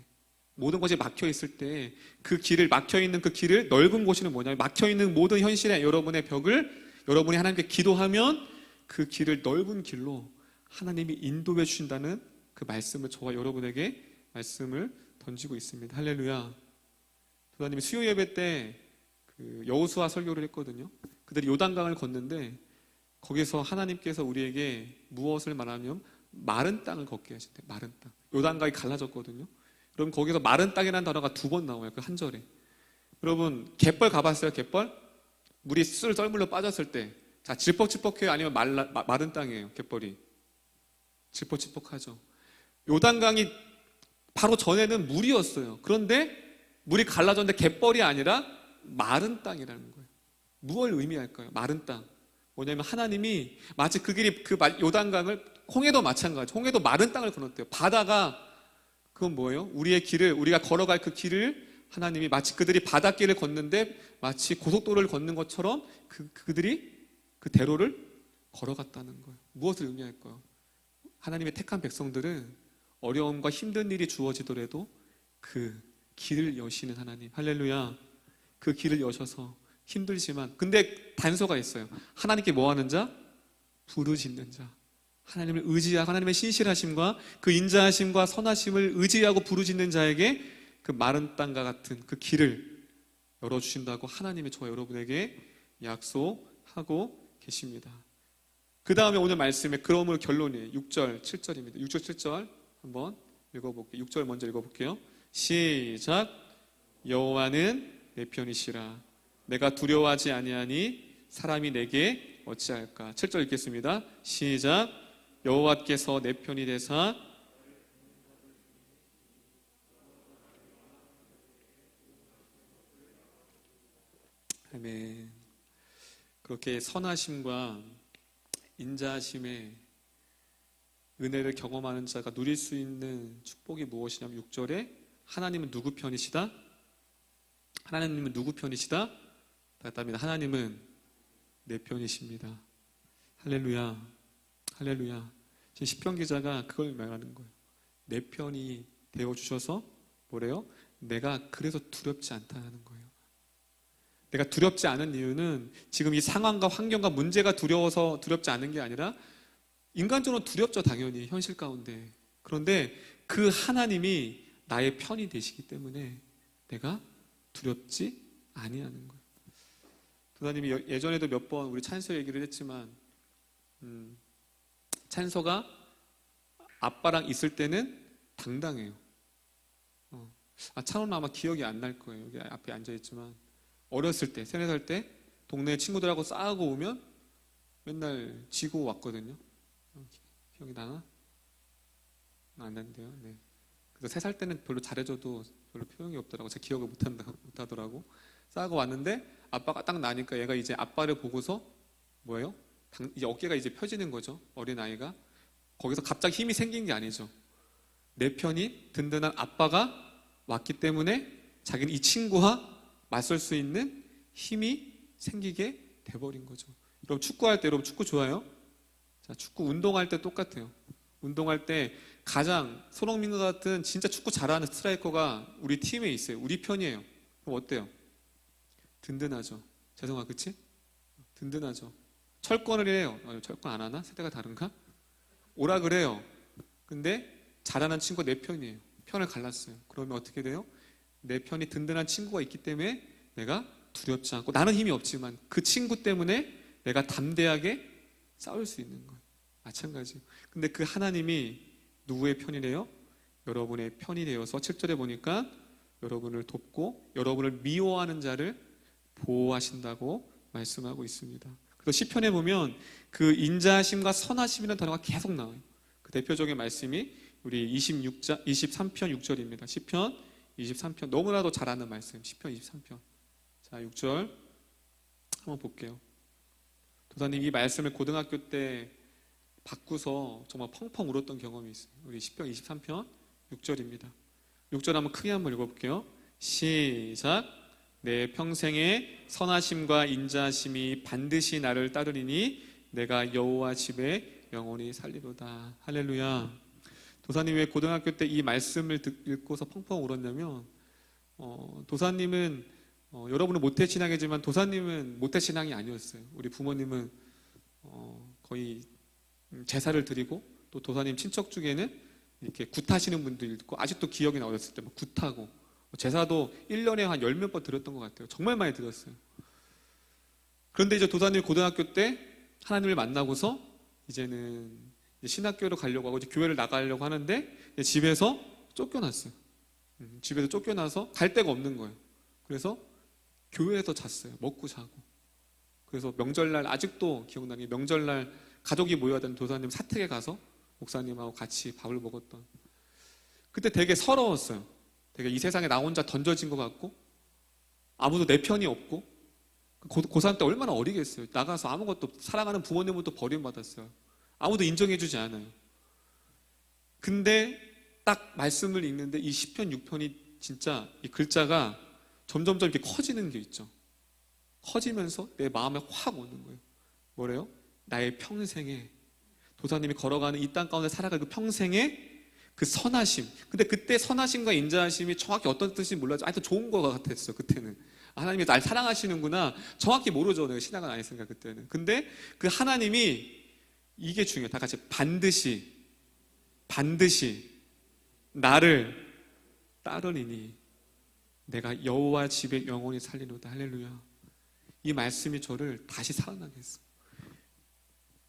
모든 것이 막혀 있을 때, 그 길을, 막혀 있는 그 길을, 넓은 곳이는 뭐냐면 막혀 있는 모든 현실의 여러분의 벽을 여러분이 하나님께 기도하면 그 길을 넓은 길로 하나님이 인도해 주신다는 그 말씀을 저와 여러분에게 말씀을 던지고 있습니다. 할렐루야. 도사님이 수요 예배 때 그 여호수아 설교를 했거든요. 그들이 요단강을 걷는데 거기서 하나님께서 우리에게 무엇을 말하냐면 마른 땅을 걷게 하신대요. 마른 땅. 요단강이 갈라졌거든요. 그럼 거기서 마른 땅이라는 단어가 2번 나와요. 그 한 절에. 여러분, 갯벌 가봤어요? 갯벌? 물이 썰물로 빠졌을 때, 자, 질퍽질퍽해요? 아니면 마른 땅이에요? 갯벌이 질퍽질퍽하죠. 요단강이 바로 전에는 물이었어요. 그런데 물이 갈라졌는데 갯벌이 아니라 마른 땅이라는 거예요. 무엇을 의미할까요? 마른 땅. 뭐냐면 하나님이 마치 그 길이, 그 요단강을, 홍해도 마찬가지, 홍해도 마른 땅을 건넜대요. 바다가, 그건 뭐예요? 우리의 길을, 우리가 걸어갈 그 길을 하나님이 마치 그들이 바닷길을 걷는데 마치 고속도로를 걷는 것처럼 그들이 그 대로를 걸어갔다는 거예요. 무엇을 의미할까요? 하나님의 택한 백성들은 어려움과 힘든 일이 주어지더라도 그 길을 여시는 하나님. 할렐루야. 그 길을 여셔서 힘들지만, 근데 단서가 있어요. 하나님께 뭐 하는 자? 부르짖는 자. 하나님을 의지하고 하나님의 신실하심과 그 인자하심과 선하심을 의지하고 부르짖는 자에게 그 마른 땅과 같은 그 길을 열어주신다고 하나님이 저와 여러분에게 약속하고 계십니다. 그 다음에 오늘 말씀의 그러므로 결론이에요. 6절, 7절입니다. 6절, 7절 한번 읽어볼게요. 6절 먼저 읽어볼게요. 시작. 여호와는 내 편이시라. 내가 두려워하지 아니하니 사람이 내게 어찌할까. 7절 읽겠습니다. 시작. 여호와께서 내 편이 되사 아멘. 그렇게 선하심과 인자하심의 은혜를 경험하는 자가 누릴 수 있는 축복이 무엇이냐면 6절에 하나님은 누구 편이시다? 하나님은 누구 편이시다? 답답니다. 하나님은 내 편이십니다. 할렐루야. 할렐루야. 지금 시편 기자가 그걸 말하는 거예요. 내 편이 되어주셔서 뭐래요? 내가 그래서 두렵지 않다는 거예요. 내가 두렵지 않은 이유는 지금 이 상황과 환경과 문제가 두려워서 두렵지 않은 게 아니라 인간적으로 두렵죠, 당연히 현실 가운데. 그런데 그 하나님이 나의 편이 되시기 때문에 내가 두렵지 아니하는 거예요. 도사님이 예전에도 몇 번 우리 찬서 얘기를 했지만 찬서가 아빠랑 있을 때는 당당해요. 찬호는 아마 기억이 안 날 거예요. 여기 앞에 앉아있지만 어렸을 때, 3, 4살 때 동네 친구들하고 싸우고 오면 맨날 지고 왔거든요. 기억이 나나? 안 난대요. 네. 그래서 3살 때는 별로 잘해줘도 별로 표용이 없더라고. 제가 기억을 못하더라고. 싸고 왔는데 아빠가 딱 나니까 얘가 이제 아빠를 보고서 뭐예요? 이제 어깨가 이제 펴지는 거죠. 어린 아이가. 거기서 갑자기 힘이 생긴 게 아니죠. 내 편이 든든한 아빠가 왔기 때문에 자기는 이 친구와 맞설 수 있는 힘이 생기게 돼버린 거죠. 여러분 축구할 때, 여러분 축구 좋아요? 자, 축구 운동할 때 똑같아요. 운동할 때 가장 손흥민과 같은 진짜 축구 잘하는 스트라이커가 우리 팀에 있어요. 우리 편이에요. 그럼 어때요? 든든하죠. 재성아, 그치? 든든하죠. 철권을 해요. 철권 안 하나? 세대가 다른가? 오라 그래요. 근데 잘하는 친구가 내 편이에요. 편을 갈랐어요. 그러면 어떻게 돼요? 내 편이 든든한 친구가 있기 때문에 내가 두렵지 않고, 나는 힘이 없지만 그 친구 때문에 내가 담대하게 싸울 수 있는 거예요. 마찬가지예요. 근데 그 하나님이 누구의 편이래요? 여러분의 편이 되어서 7절에 보니까 여러분을 돕고 여러분을 미워하는 자를 보호하신다고 말씀하고 있습니다. 그래서 시편에 보면 그 인자하심과 선하심이라는 단어가 계속 나와요. 그 대표적인 말씀이 우리 23편 6절입니다. 시편 23편, 너무나도 잘 아는 말씀. 시편 23편. 자, 6절 한번 볼게요. 도사님, 이 말씀을 고등학교 때 받고서 정말 펑펑 울었던 경험이 있어요. 우리 시편 23편 6절입니다. 6절 한번 크게 한번 읽어볼게요. 시작. 내 평생에 선하심과 인자하심이 반드시 나를 따르리니 내가 여호와 집에 영원히 살리로다. 할렐루야. 도사님 왜 고등학교 때 이 말씀을 읽고서 펑펑 울었냐면, 도사님은 여러분은 모태신앙이지만 도사님은 모태신앙이 아니었어요. 우리 부모님은 거의 제사를 드리고, 또 도사님 친척 중에는 이렇게 굿하시는 분도 있고, 아직도 기억이 나. 어렸을 때 막 굿하고 제사도 1년에 한 10몇 번 드렸던 것 같아요. 정말 많이 드렸어요. 그런데 이제 도사님 고등학교 때 하나님을 만나고서 이제는 신학교로 가려고 하고 이제 교회를 나가려고 하는데 집에서 쫓겨났어요. 집에서 쫓겨나서 갈 데가 없는 거예요. 그래서 교회에서 잤어요. 먹고 자고. 그래서 명절날, 아직도 기억나니, 명절날 가족이 모여야 되는 도사님 사택에 가서 목사님하고 같이 밥을 먹었던, 그때 되게 서러웠어요. 되게 이 세상에 나 혼자 던져진 것 같고 아무도 내 편이 없고, 고3 때 얼마나 어리겠어요. 나가서 아무것도, 사랑하는 부모님부터 버림받았어요. 아무도 인정해주지 않아요. 근데 딱 말씀을 읽는데 이 시편 6편이 진짜 이 글자가 점점점 이렇게 커지는 게 있죠. 커지면서 내 마음에 확 오는 거예요. 뭐래요? 나의 평생에, 도사님이 걸어가는 이 땅 가운데 살아갈 그 평생에 그 선하심. 근데 그때 선하심과 인자하심이 정확히 어떤 뜻인지 몰라서 하여튼 좋은 거 같았어요. 그때는 하나님이 날 사랑하시는구나 정확히 모르죠. 내가 신앙은 안 했으니까 그때는. 근데 그 하나님이, 이게 중요해요. 다 같이 반드시 나를 따르리니 내가 여호와 집에 영원히 살리로다. 할렐루야. 이 말씀이 저를 다시 살아나게 했어요.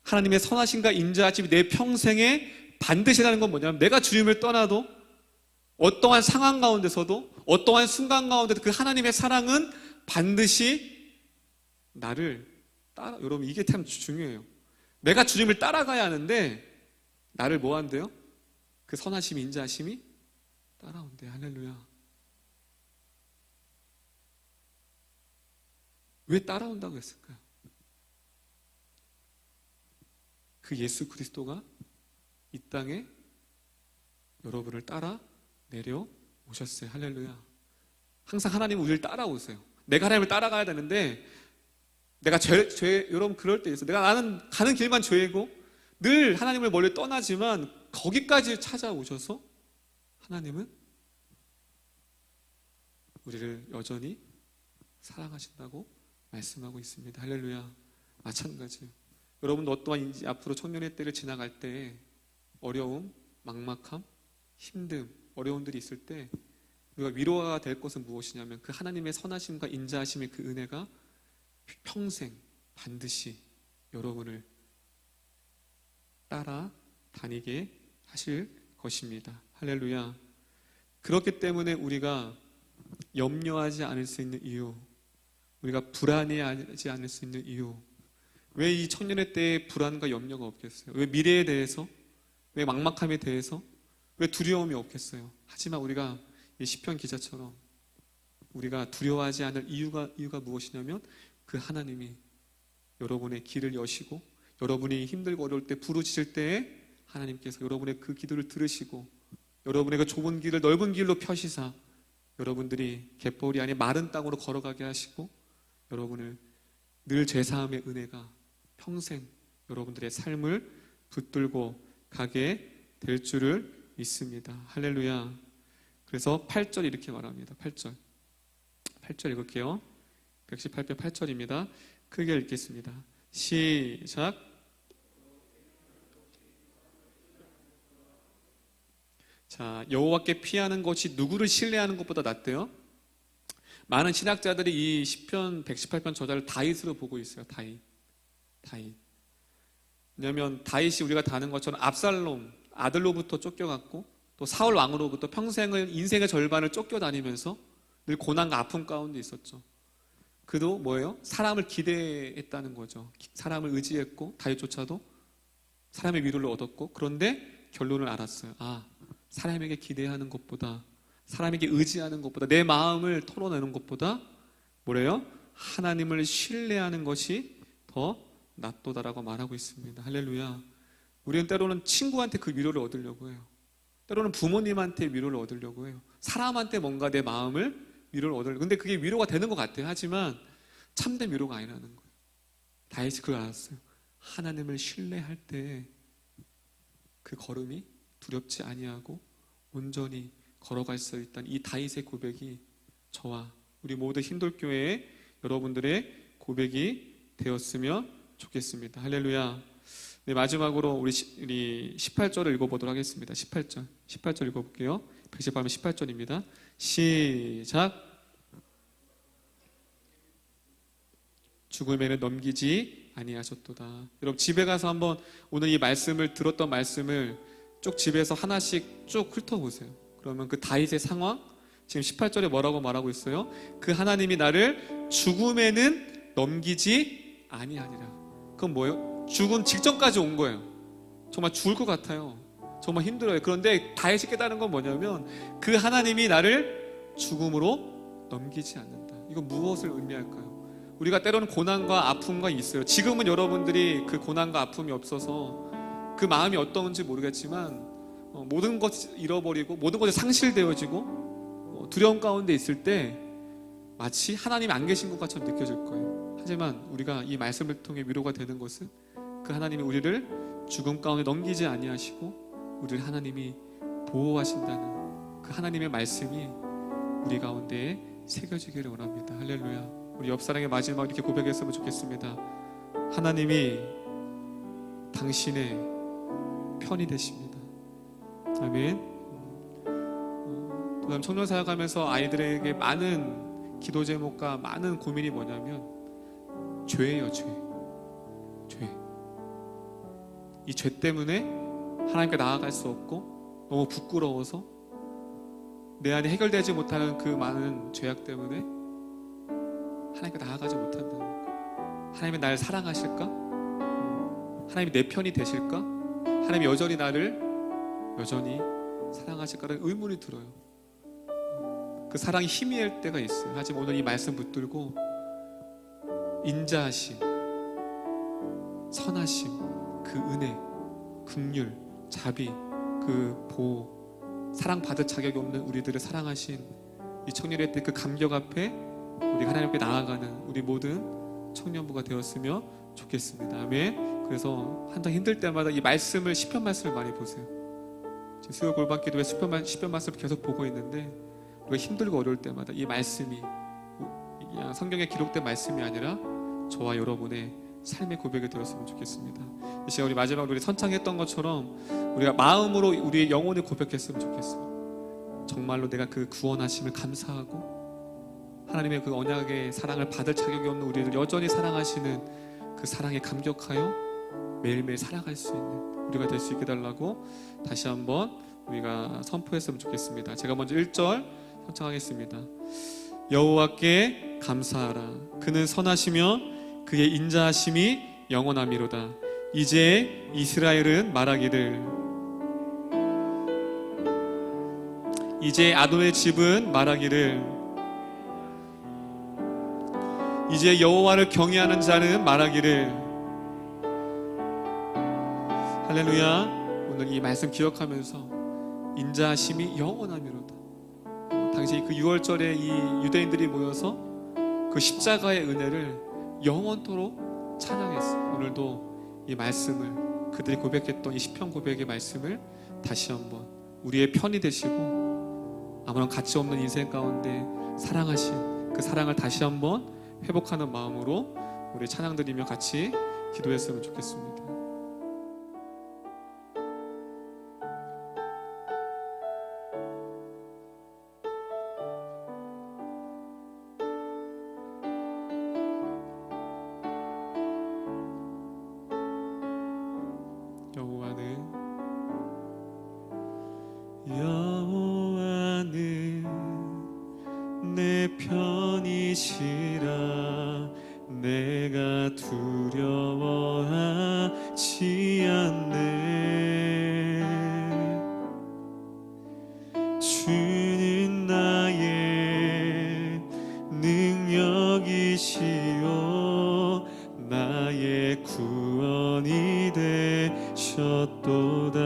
하나님의 선하심과 인자하심이 내 평생에 반드시라는 건 뭐냐면, 내가 주님을 떠나도 어떠한 상황 가운데서도 어떠한 순간 가운데도 그 하나님의 사랑은 반드시 나를 따라. 여러분 이게 참 중요해요. 내가 주님을 따라가야 하는데 나를 뭐 한대요? 그 선하심, 인자하심이 따라온대. 할렐루야. 왜 따라온다고 했을까요? 그 예수 그리스도가 이 땅에 여러분을 따라 내려오셨어요. 할렐루야. 항상 하나님은 우리를 따라오세요. 내가 하나님을 따라가야 되는데, 내가 여러분 그럴 때 있어요. 나는 가는 길만 죄이고 늘 하나님을 멀리 떠나지만 거기까지 찾아오셔서 하나님은 우리를 여전히 사랑하신다고 말씀하고 있습니다. 할렐루야. 마찬가지예요. 여러분도 어떠한 앞으로 청년의 때를 지나갈 때 어려움, 막막함, 힘듦, 어려움들이 있을 때 우리가 위로가 될 것은 무엇이냐면, 그 하나님의 선하심과 인자하심의 그 은혜가 평생 반드시 여러분을 따라 다니게 하실 것입니다. 할렐루야. 그렇기 때문에 우리가 염려하지 않을 수 있는 이유, 우리가 불안해하지 않을 수 있는 이유, 왜 이 청년의 때에 불안과 염려가 없겠어요? 왜 미래에 대해서, 왜 막막함에 대해서 왜 두려움이 없겠어요? 하지만 우리가 이 시편 기자처럼 우리가 두려워하지 않을 이유가 무엇이냐면 그 하나님이 여러분의 길을 여시고 여러분이 힘들고 어려울 때 부르짖을 때에 하나님께서 여러분의 그 기도를 들으시고 여러분의 그 좁은 길을 넓은 길로 펴시사 여러분들이 갯벌이 아닌 마른 땅으로 걸어가게 하시고 여러분을 늘 죄사함의 은혜가 평생 여러분들의 삶을 붙들고 가게 될 줄을 믿습니다. 할렐루야. 그래서 8절 이렇게 말합니다. 8절 읽을게요. 118편 8절입니다. 크게 읽겠습니다. 시작. 자, 여호와께 피하는 것이 누구를 신뢰하는 것보다 낫대요. 많은 신학자들이 이 시편 118편 저자를 다윗으로 보고 있어요. 다윗. 왜냐하면 다윗이 우리가 다 아는 것처럼 압살롬 아들로부터 쫓겨갔고 또 사울 왕으로부터 평생을 인생의 절반을 쫓겨다니면서 늘 고난과 아픔 가운데 있었죠. 그도 뭐예요? 사람을 기대했다는 거죠. 사람을 의지했고 다윗조차도 사람의 위로를 얻었고 그런데 결론을 알았어요. 사람에게 기대하는 것보다 사람에게 의지하는 것보다 내 마음을 털어내는 것보다 뭐래요? 하나님을 신뢰하는 것이 더 낫도다라고 말하고 있습니다. 할렐루야. 우리는 때로는 친구한테 그 위로를 얻으려고 해요. 때로는 부모님한테 위로를 얻으려고 해요. 사람한테 뭔가 내 마음을 위로를 얻으려고. 근데 그게 위로가 되는 것 같아요. 하지만 참된 위로가 아니라는 거예요. 다윗이 그걸 알았어요. 하나님을 신뢰할 때 그 걸음이 두렵지 아니하고 온전히 걸어갈 수 있다는 이 다윗의 고백이 저와 우리 모두 힘돌교회의 여러분들의 고백이 되었으면 좋겠습니다. 할렐루야. 네, 마지막으로 우리 18절을 읽어보도록 하겠습니다. 18절 읽어볼게요. 118면 18절입니다. 시작. 죽음에는 넘기지 아니하셨도다. 여러분 집에 가서 한번 오늘 이 말씀을 들었던 말씀을 쭉 집에서 하나씩 쭉 훑어보세요. 그러면 그 다윗의 상황 지금 18절에 뭐라고 말하고 있어요? 그 하나님이 나를 죽음에는 넘기지 아니하니라. 그건 뭐예요? 죽음 직전까지 온 거예요. 정말 죽을 것 같아요. 정말 힘들어요. 그런데 다윗이 깨달은 건 뭐냐면 그 하나님이 나를 죽음으로 넘기지 않는다. 이건 무엇을 의미할까요? 우리가 때로는 고난과 아픔과 있어요. 지금은 여러분들이 그 고난과 아픔이 없어서 그 마음이 어떤지 모르겠지만 모든 것이 잃어버리고 모든 것이 상실되어지고 두려움 가운데 있을 때 마치 하나님이 안 계신 것 같처럼 느껴질 거예요. 하지만 우리가 이 말씀을 통해 위로가 되는 것은 그 하나님이 우리를 죽음 가운데 넘기지 아니하시고 우리를 하나님이 보호하신다는 그 하나님의 말씀이 우리 가운데에 새겨지기를 원합니다. 할렐루야. 우리 옆사람의 마지막 이렇게 고백했으면 좋겠습니다. 하나님이 당신의 편이 되십니다. 아멘. 그다음 청년사역하면서 아이들에게 많은 기도 제목과 많은 고민이 뭐냐면 죄예요. 죄. 이 죄 때문에 하나님께 나아갈 수 없고 너무 부끄러워서 내 안에 해결되지 못하는 그 많은 죄악 때문에 하나님께 나아가지 못한다는 거. 하나님이 나를 사랑하실까? 하나님이 내 편이 되실까? 하나님이 여전히 나를 사랑하실까라는 의문이 들어요. 그 사랑이 희미할 때가 있어요. 하지만 오늘 이 말씀 붙들고 인자하심, 선하심, 그 은혜, 긍휼, 자비, 그 보호, 사랑받을 자격이 없는 우리들을 사랑하신 이 청년의 때 그 감격 앞에 우리 하나님께 나아가는 우리 모든 청년부가 되었으면 좋겠습니다. 아멘. 그래서 한창 힘들 때마다 이 말씀을 시편 말씀을 많이 보세요. 지금 수요 골반 기도에 시편 말씀을 계속 보고 있는데 우리가 힘들고 어려울 때마다 이 말씀이 그냥 성경에 기록된 말씀이 아니라 저와 여러분의 삶의 고백이 되었으면 좋겠습니다. 이 시간 우리 마지막으로 우리 선창했던 것처럼 우리가 마음으로 우리의 영혼을 고백했으면 좋겠어요. 정말로 내가 그 구원하심을 감사하고 하나님의 그 언약의 사랑을 받을 자격이 없는 우리를 여전히 사랑하시는 그 사랑에 감격하여 매일매일 살아갈 수 있는 우리가 될 수 있게 달라고 다시 한번 우리가 선포했으면 좋겠습니다. 제가 먼저 1절 선창하겠습니다. 여호와께 감사하라. 그는 선하시며 그의 인자하심이 영원하미로다. 이제 이스라엘은 말하기를 이제 아돈의 집은 말하기를, 이제 여호와를 경외하는 자는 말하기를. 할렐루야. 오늘 이 말씀 기억하면서 인자하심이 영원하미로다. 당시 그 6월절에 이 유대인들이 모여서 그 십자가의 은혜를 영원토록 찬양했어. 오늘도 이 말씀을, 그들이 고백했던 이 시편 고백의 말씀을 다시 한번 우리의 편이 되시고 아무런 가치 없는 인생 가운데 사랑하신 그 사랑을 다시 한번 회복하는 마음으로 우리 찬양드리며 같이 기도했으면 좋겠습니다. 여호와는 내 편이시라. 내가 두려워하지 않네. 주는 나의 능력이시요 나의 구원이 되셨도다.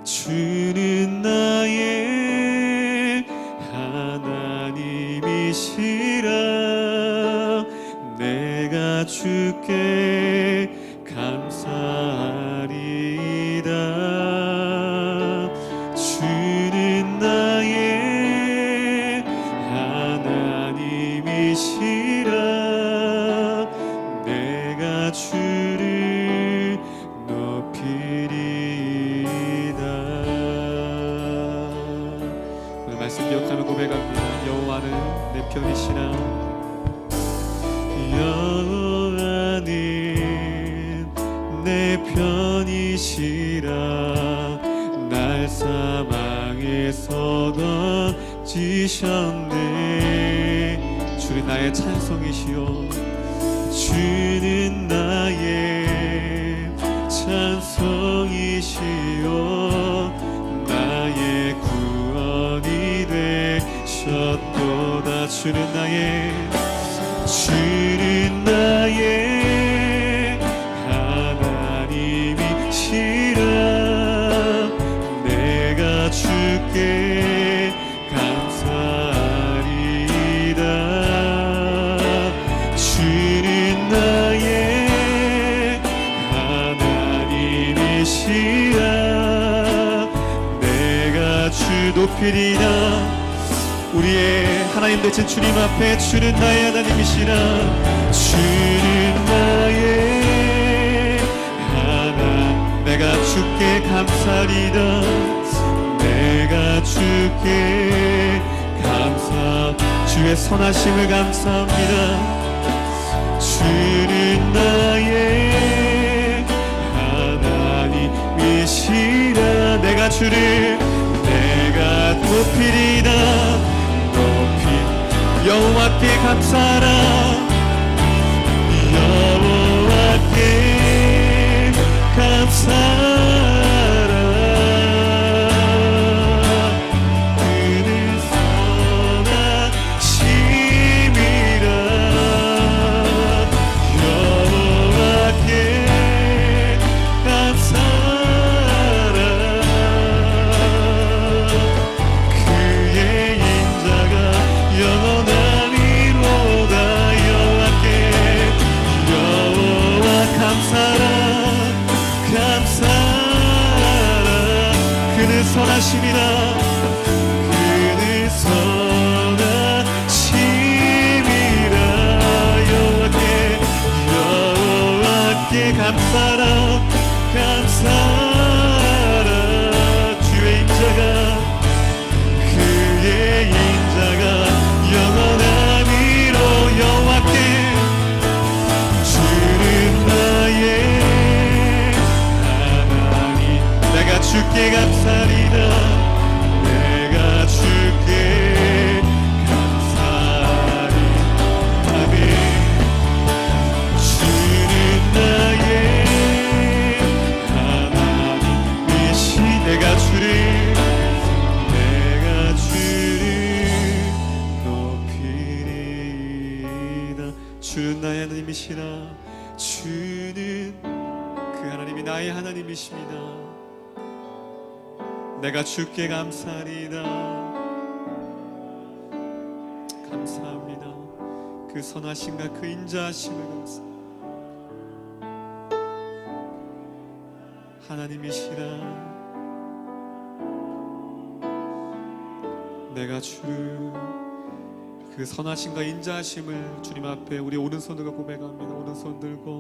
주는 나의 하나님이시라. 내가 주께 감사하리이다. 주는 나의 하나님이시라. 내가 주를 높이리이다. 오늘 말씀 기억하며 고백합니다. 여호와는 내 편이시라. 여호와는 내 편이시라. 날 사망에서 건지셨네. 주는 나의 찬송이시요 주는 나의 찬송이시요 나의 구원이 되셨도다. 주는 나의 하나님이시라. 내가 주께 감사하리이다. 주는 나의 하나님이시라. 내가 주 높이리이다. 우리의 하나님 되신 주님 앞에 주는 나의 하나님이시라. 주는 나의 하나. 내가 주께 감사리다. 내가 주께 감사. 주의 선하심을 감사합니다. 주는 나의 하나님이시라. 내가 주를 내가 높이리다. 여호와께 감사하라. 여호와께 감사하라. 그는 선하심이라. 여호와께 감사하라. 그의 인자가 영원하리로다. 여호와 감사하라. 감사하라. 그는 선하심이라. 그는 선하심이라. 여호와께 감사하라. 감사하라. 주의 인자가 그의 인자가 영원하리로. 여호와께 주는 나의 하나님. 내가 주께 감사리다. 내가 주께 감사리. 아멘. 주는 나의 주는 나의 하나님이시라. 주는 그 하나님이 나의 하나님이십니다. 내가 주께 감사하리이다. 감사합니다. 그 선하심과 그 인자하심을 감사합니다. 하나님이시라. 내가 주 그 선하심과 인자하심을 주님 앞에 우리 오른손 들고 고백합니다. 오른손 들고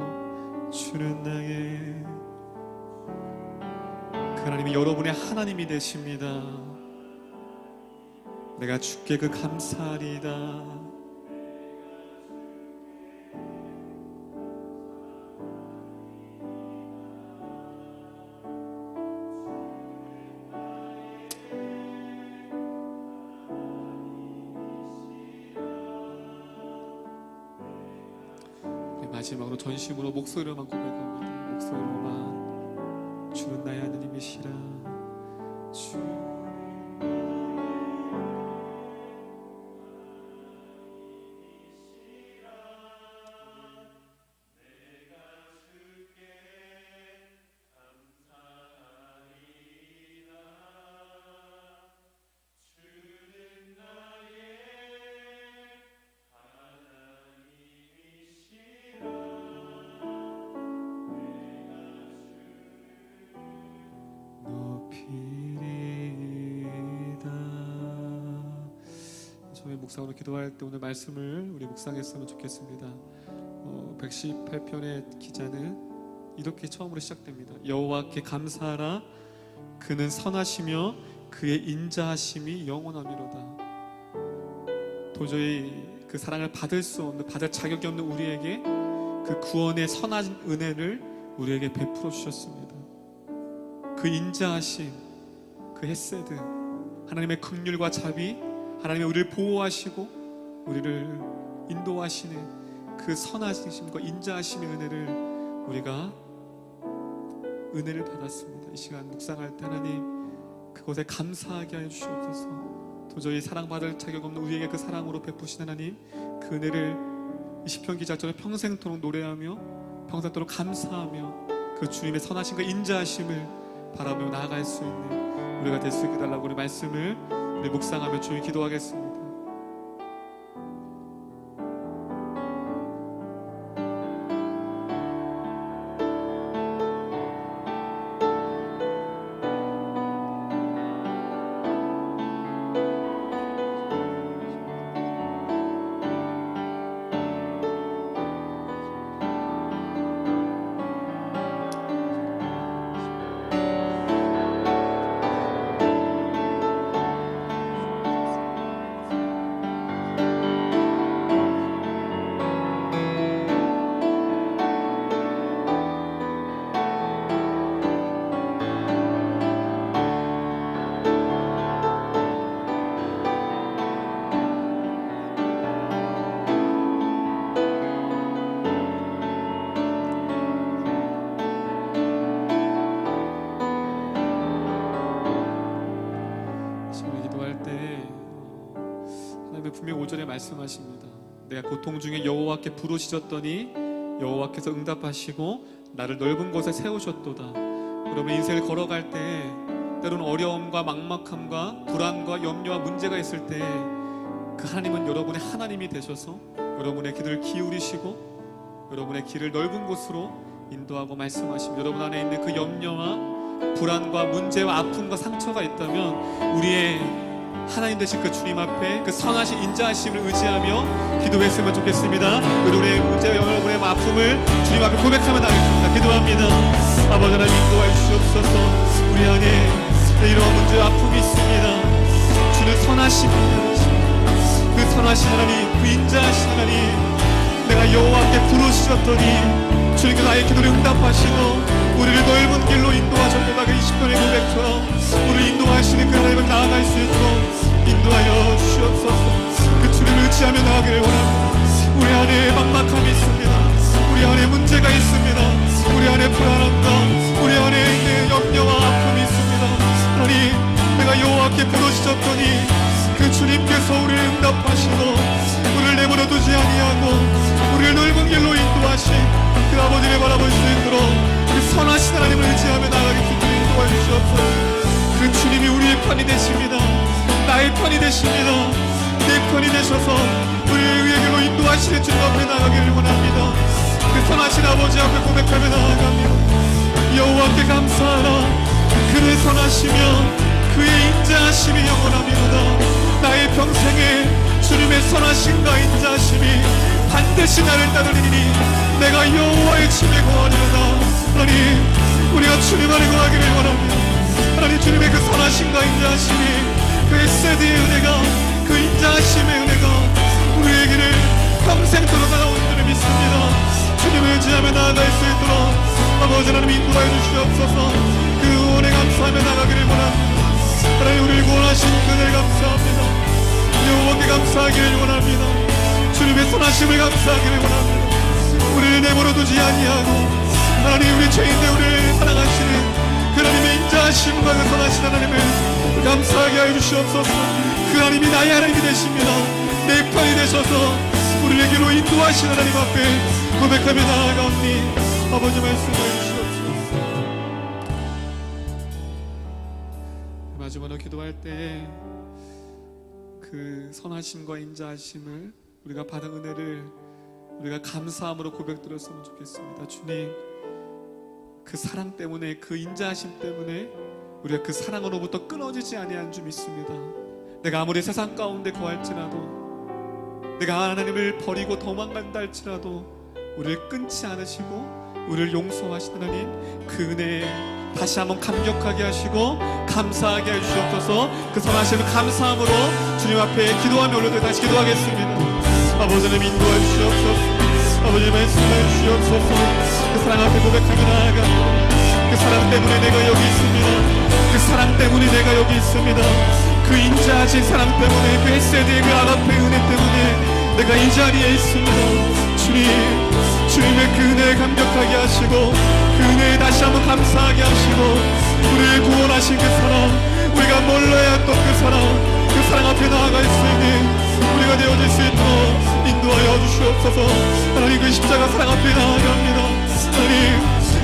주는 나의 그 하나님이 여러분의 하나님이 되십니다. 내가 주께 그 감사하리이다. 마지막으로 전심으로 목소리로만 고백합니다. 목소리로만 주는 나의 하나님이시라. 주 저희 묵상으로 기도할 때 오늘 말씀을 우리 묵상했으면 좋겠습니다. 118편의 기자는 이렇게 처음으로 시작됩니다. 여호와께 감사하라. 그는 선하시며 그의 인자하심이 영원하미로다. 도저히 그 사랑을 받을 수 없는, 받을 자격이 없는 우리에게 그 구원의 선한 은혜를 우리에게 베풀어 주셨습니다. 그 인자하심, 그 헤세드, 하나님의 긍휼과 자비, 하나님의 우리를 보호하시고 우리를 인도하시는 그 선하심과 인자하심의 은혜를 우리가 은혜를 받았습니다. 이 시간 묵상할 때 하나님 그것에 감사하게 하여 주시옵소서. 도저히 사랑받을 자격 없는 우리에게 그 사랑으로 베푸신 하나님, 그 은혜를 이 시편 기자처럼 평생토록 노래하며 평생토록 감사하며 그 주님의 선하심과 인자하심을 바라보며 나아갈 수 있는 우리가 될 수 있게 달라고 우리 말씀을 우리 묵상하며 주님 기도하겠습니다. 분명히 5절에 말씀하십니다. 내가 고통 중에 여호와께 부르짖었더니 여호와께서 응답하시고 나를 넓은 곳에 세우셨도다. 여러분 인생을 걸어갈 때 때로는 어려움과 막막함과 불안과 염려와 문제가 있을 때 그 하나님은 여러분의 하나님이 되셔서 여러분의 귀를 기울이시고 여러분의 길을 넓은 곳으로 인도하고 말씀하시며 여러분 안에 있는 그 염려와 불안과 문제와 아픔과 상처가 있다면 우리의 하나님 되신 그 주님 앞에 그 선하신 인자하심을 의지하며 기도했으면 좋겠습니다. 여러분의 문제와 여러분의 아픔을 주님 앞에 고백하며 나가겠습니다. 기도합니다. 아버지 하나님 인도하여 주시옵소서. 우리 안에 이러한 문제와 아픔이 있습니다. 주는 선하신 그 선하신 하나님, 그 인자하신 하나님, 내가 여호와께 부르짖었더니 주님께서 나의 기도를 응답하시고 우리를 넓은 길로 인도하셨도다. 그 20편의 고백처럼 우리를 인도하시는 그 하나님을 나아갈 수 있도록 인도하여 주시옵소서. 그 주님을 의지하며 나가기를 원합니다. 우리 안에 막막함이 있습니다. 우리 안에 문제가 있습니다. 우리 안에 불안함과 우리 안에 있는 염려와 아픔이 있습니다. 하나님, 내가 여호와께 부르짖었더니 그 주님께서 우리를 응답하시고 우리를 내버려 두지 아니하고 우리를 주셔서 우리의 길로 인도하시는 주님 앞에 나가기를 원합니다. 그 선하신 아버지 앞에 고백하며 나아갑니다. 여호와께 감사하라. 그의 선하시며 그의 인자하심이 영원합니다. 나의 평생에 주님의 선하심과 인자하심이 반드시 나를 따르리니 내가 여호와의 집에 거하리로다. 하나님, 우리가 주님 안에 거하기를 원합니다. 하나님, 주님의 그 선하심과 인자하심이, 그 에세드의 은혜가, 그 인자하심의 은혜가 우리에게를 평생 들어가온 줄을 믿습니다. 주님을 의지하며 나아갈 수 있도록 아버지 하나님 인도하여 주시옵소서. 그 은혜 감사하며 나가기를 원합니다. 하나님, 우리를 구원하신 그를 감사합니다. 여호와께 감사하기를 원합니다. 주님의 선하심을 감사하기를 원합니다. 우리를 내버려 두지 아니하고 하나님, 우리 죄인들 우리를 사랑하시는 그 하나님의 인자하심과 그 선하신 하나님을 감사하게 하여 주시옵소서. 그 하나님이 나의 하나님이 되십니다. 내 편이 되셔서 우리에게로 인도하신 하나님 앞에 고백하며 나아가오니 아버지 말씀하여 주시옵소서. 마지막으로 기도할 때 그 선하심과 인자하심을 우리가 받은 은혜를 우리가 감사함으로 고백드렸으면 좋겠습니다. 주님, 그 사랑 때문에, 그 인자하심 때문에 우리가 그 사랑으로부터 끊어지지 아니한 줄 믿습니다. 내가 아무리 세상 가운데 거할지라도, 내가 하나님을 버리고 도망간다 할지라도 우리를 끊지 않으시고 우리를 용서하신 하나님, 그 은혜에 다시 한번 감격하게 하시고 감사하게 해주시옵소서. 그 선하심을 감사함으로 주님 앞에 기도하며 올려드려 다시 기도하겠습니다. 아버지 하나님 인도해 주시옵소서. 아버지 말씀해 주시옵소서. 그 사랑 앞에 고백하며 나아갑니다. 그 사랑 때문에 내가 여기 있습니다. 그 사랑 때문에 내가 여기 있습니다. 그 인자하신 사랑 때문에, 그 에세드의 그 아가페 은혜 때문에 내가 이 자리에 있습니다. 주님, 주님의 그 은혜에 감격하게 하시고 그 은혜에 다시 한번 감사하게 하시고 우리를 구원하신 그 사랑, 우리가 몰라야 또 그 사랑 앞에 나아갈 수 있는 우리가 되어질 수 있도록 인도하여 주시옵소서. 하나님, 그 십자가 사랑 앞에 나아갑니다. 하나님,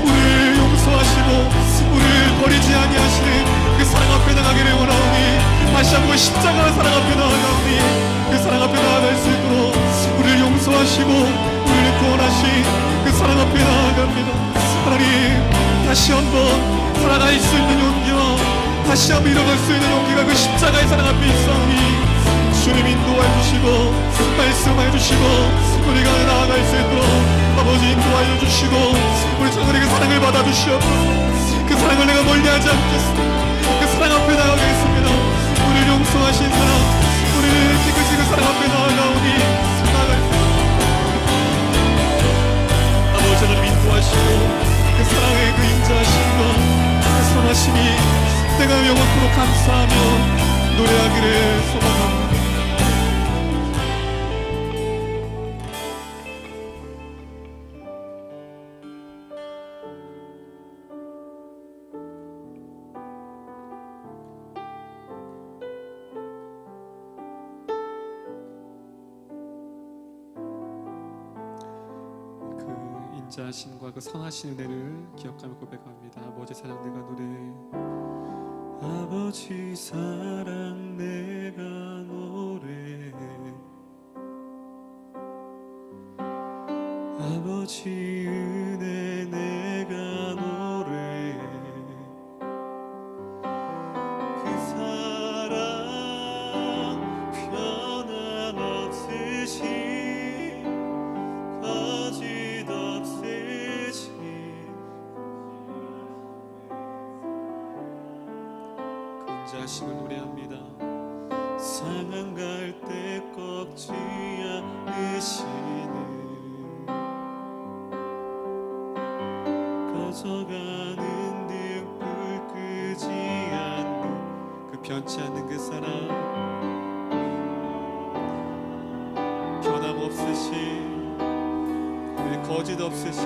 우리를 용서하시고 우리를 버리지 아니하시는 그 사랑 앞에 나가기를 원하오니 다시 한번 십자가 사랑 앞에 나아가오니 그 사랑 앞에 나아갈 수 있도록 우리를 용서하시고 우리를 구원하신 그 사랑 앞에 나아갑니다. 하나님, 다시 한번 살아갈 수 있는 용기와 다시 한번 일어날 수 있는 용기가 그 십자가의 사랑 앞에 있사오니 주님 인도해 주시고 말씀해 주시고 우리가 나아갈 수 있도록 아버지 인도하여 주시고 우리 저들의 그 사랑을 받아 주시옵소서. 그 사랑을 내가 멀리하지 않겠습니다. 그 사랑 앞에 나아가겠습니다. 우리를 용서하신 사랑, 우리를 지그시 그 사랑 앞에 나아가오니 아버지 하나님 인도하시고 그 사랑의 그 인자하심과 그 선하심이 내가 영원토록 감사하며 노래하기를 소망합니다. 인자하심과 그 선하신 은혜를 기억하며 고백합니다. 아버지 사랑 내가 노래해. 아버지 사랑 내가 노래해. 아버지 은혜 내가 노래해. 그 사랑 변함없으시 인자하심을 노래합니다. 상한 갈 때 꺾지 않으시는 꺼져가는 등불 끄지 않는 그 변치 않는 그 사랑, 변함없으시 거짓 없으시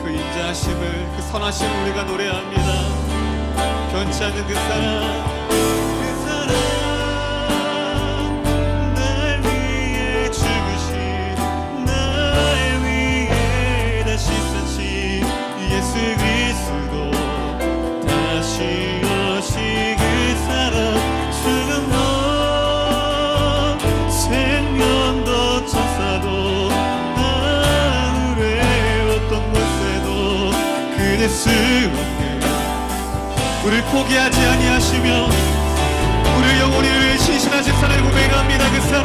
인자하심을, 그 선하심을 우리가 노래합니다. 변치 않는 그 사랑, 그 사랑 날 위해 죽으신, 날 위해 다시 사신 예수 그리스도 잊을 수 없는 우리를 포기하지 아니하시며 우리를 영원히 위해 신실하신 사랑을 고백합니다. 그 사랑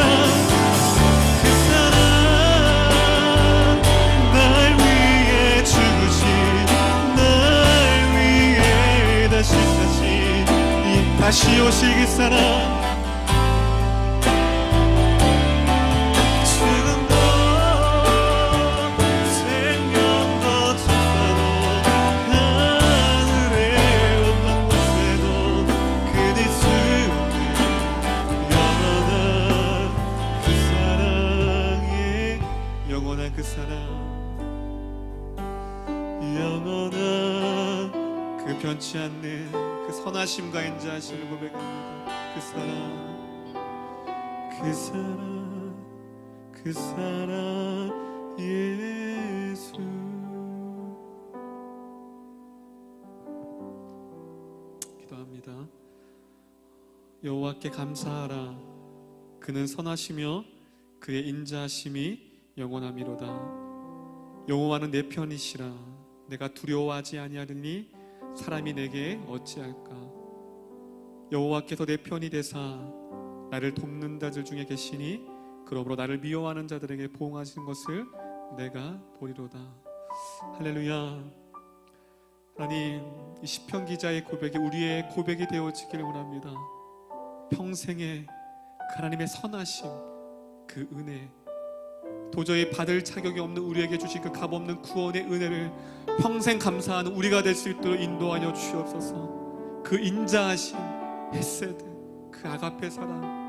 날 위해 죽으신 날 위해 다시 사신 다시 오실 그 사랑 그 사랑 영원한 그 변치 않는 그 선하심과 인자하심을 고백합니다. 그 사랑 그 사랑 예수. 기도합니다. 여호와께 감사하라. 그는 선하시며 그의 인자하심이 영원함이로다. 여호와는 내 편이시라. 내가 두려워하지 아니하리니 사람이 내게 어찌할까. 여호와께서 내 편이 되사 나를 돕는 자들 중에 계시니 그러므로 나를 미워하는 자들에게 보응하시는 것을 내가 보리로다. 할렐루야. 하나님, 이 시편 기자의 고백이 우리의 고백이 되어지기를 원합니다. 평생에 하나님의 선하심, 그 은혜, 도저히 받을 자격이 없는 우리에게 주신 그 값없는 구원의 은혜를 평생 감사하는 우리가 될 수 있도록 인도하여 주옵소서. 그 인자하심, 헤세드, 그 아가페 사랑,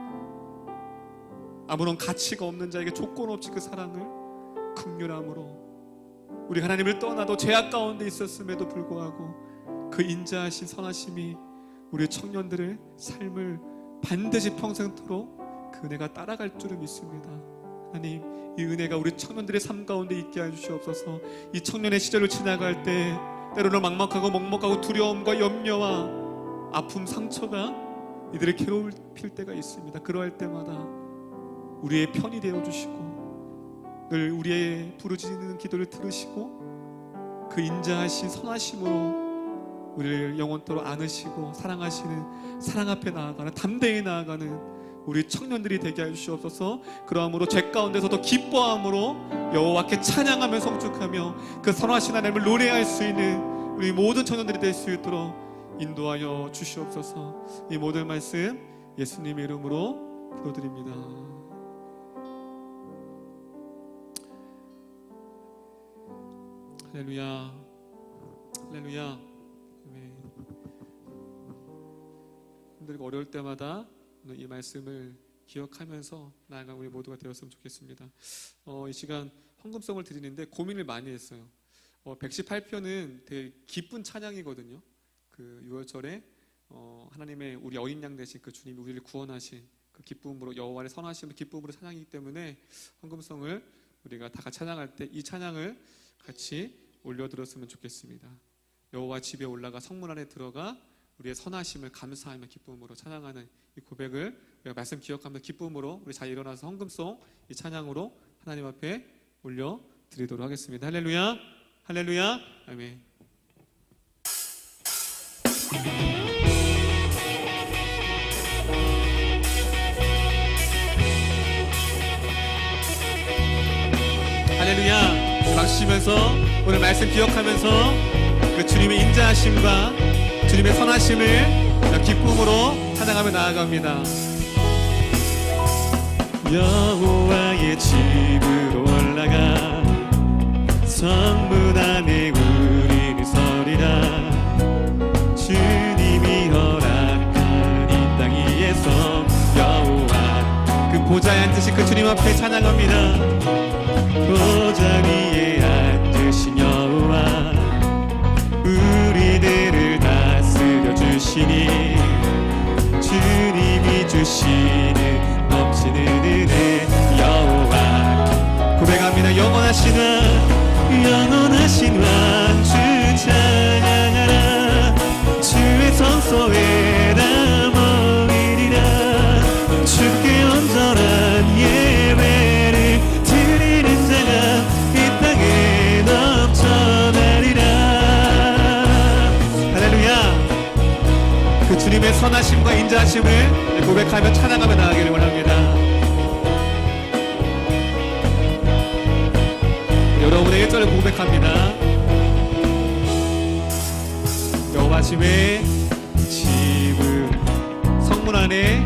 아무런 가치가 없는 자에게 조건 없이 그 사랑을 긍휼함으로 우리 하나님을 떠나도 죄악 가운데 있었음에도 불구하고 그 인자하신 선하심이 우리 청년들의 삶을 반드시 평생토록 그 은혜가 따라갈 줄을 믿습니다. 하나님, 이 은혜가 우리 청년들의 삶 가운데 있게 해 주시옵소서. 이 청년의 시절을 지나갈 때 때로는 막막하고 먹먹하고 두려움과 염려와 아픔, 상처가 이들을 괴롭힐 때가 있습니다. 그러할 때마다 우리의 편이 되어주시고 늘 우리의 부르짖는 기도를 들으시고 그 인자하신 선하심으로 우리를 영원토록 안으시고 사랑하시는, 사랑 앞에 나아가는, 담대히 나아가는 우리 청년들이 되게 해 주시옵소서. 그러므로 죄 가운데서도 기뻐함으로 여호와께 찬양하며 성축하며 그 선하신 하나님을 노래할 수 있는 우리 모든 청년들이 될 수 있도록 인도하여 주시옵소서. 이 모든 말씀 예수님의 이름으로 기도드립니다. 할렐루야, 할렐루야. 아멘. 힘들고 어려울 때마다 이 말씀을 기억하면서 나아가는 우리 모두가 되었으면 좋겠습니다. 이 시간 헌금성을 드리는데 고민을 많이 했어요. 118편은 되게 기쁜 찬양이거든요. 그 6월절에 하나님의 우리 어린 양 되신 그 주님이 우리를 구원하신 그 기쁨으로, 여호와의 선하심을 기쁨으로 찬양이기 때문에 헌금성을 우리가 다 같이 찬양할 때 이 찬양을 같이 올려드렸으면 좋겠습니다. 여호와 집에 올라가 성문 안에 들어가 우리의 선하심을 감사하며 기쁨으로 찬양하는 이 고백을 우리가 말씀 기억하며 기쁨으로 우리 잘 일어나서 헌금송 이 찬양으로 하나님 앞에 올려드리도록 하겠습니다. 할렐루야, 할렐루야, 아멘. 할렐루야. 박수치면서 오늘 말씀 기억하면서 그 주님의 인자하심과 주님의 선하심을 기쁨으로 찬양하며 나아갑니다. 여호와의 집으로 올라가 성문 안에 우리는 서리라. 주님이 허락한 이 땅 위에서 여호와 그 보좌에 앉으신 그 주님 앞에 찬양합니다. 보좌 위에 앉으신 여호와 우리들을 다스려 주시니 주님이 주시는 넘치는 은혜 여호와 고백합니다. 영원하신 왕 주 찬양하라. 주의 성소에 나 모이리라. 주께 온전한 예배를 드리는 자가 이 땅에 넘쳐나리라. 인자하심을 고백하며 찬양하며 나가기를 원합니다. 여러분의 1절을 고백합니다. 여호와심의 집을 성문 안에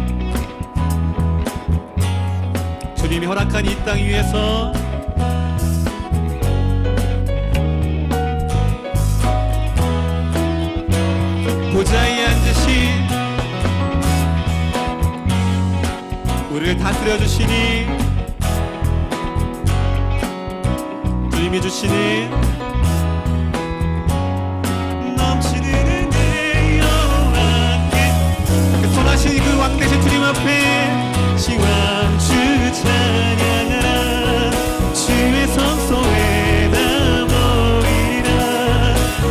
주님이 허락한 이 땅 위에서 보좌에 앉으신 우리를 다스려 주시니 주님이 주시는 넘치는 은혜 여호와께 그 선하신 그 왕 되신 주님 앞에 시왕주 찬양하라 주의 성소에 다 모이리라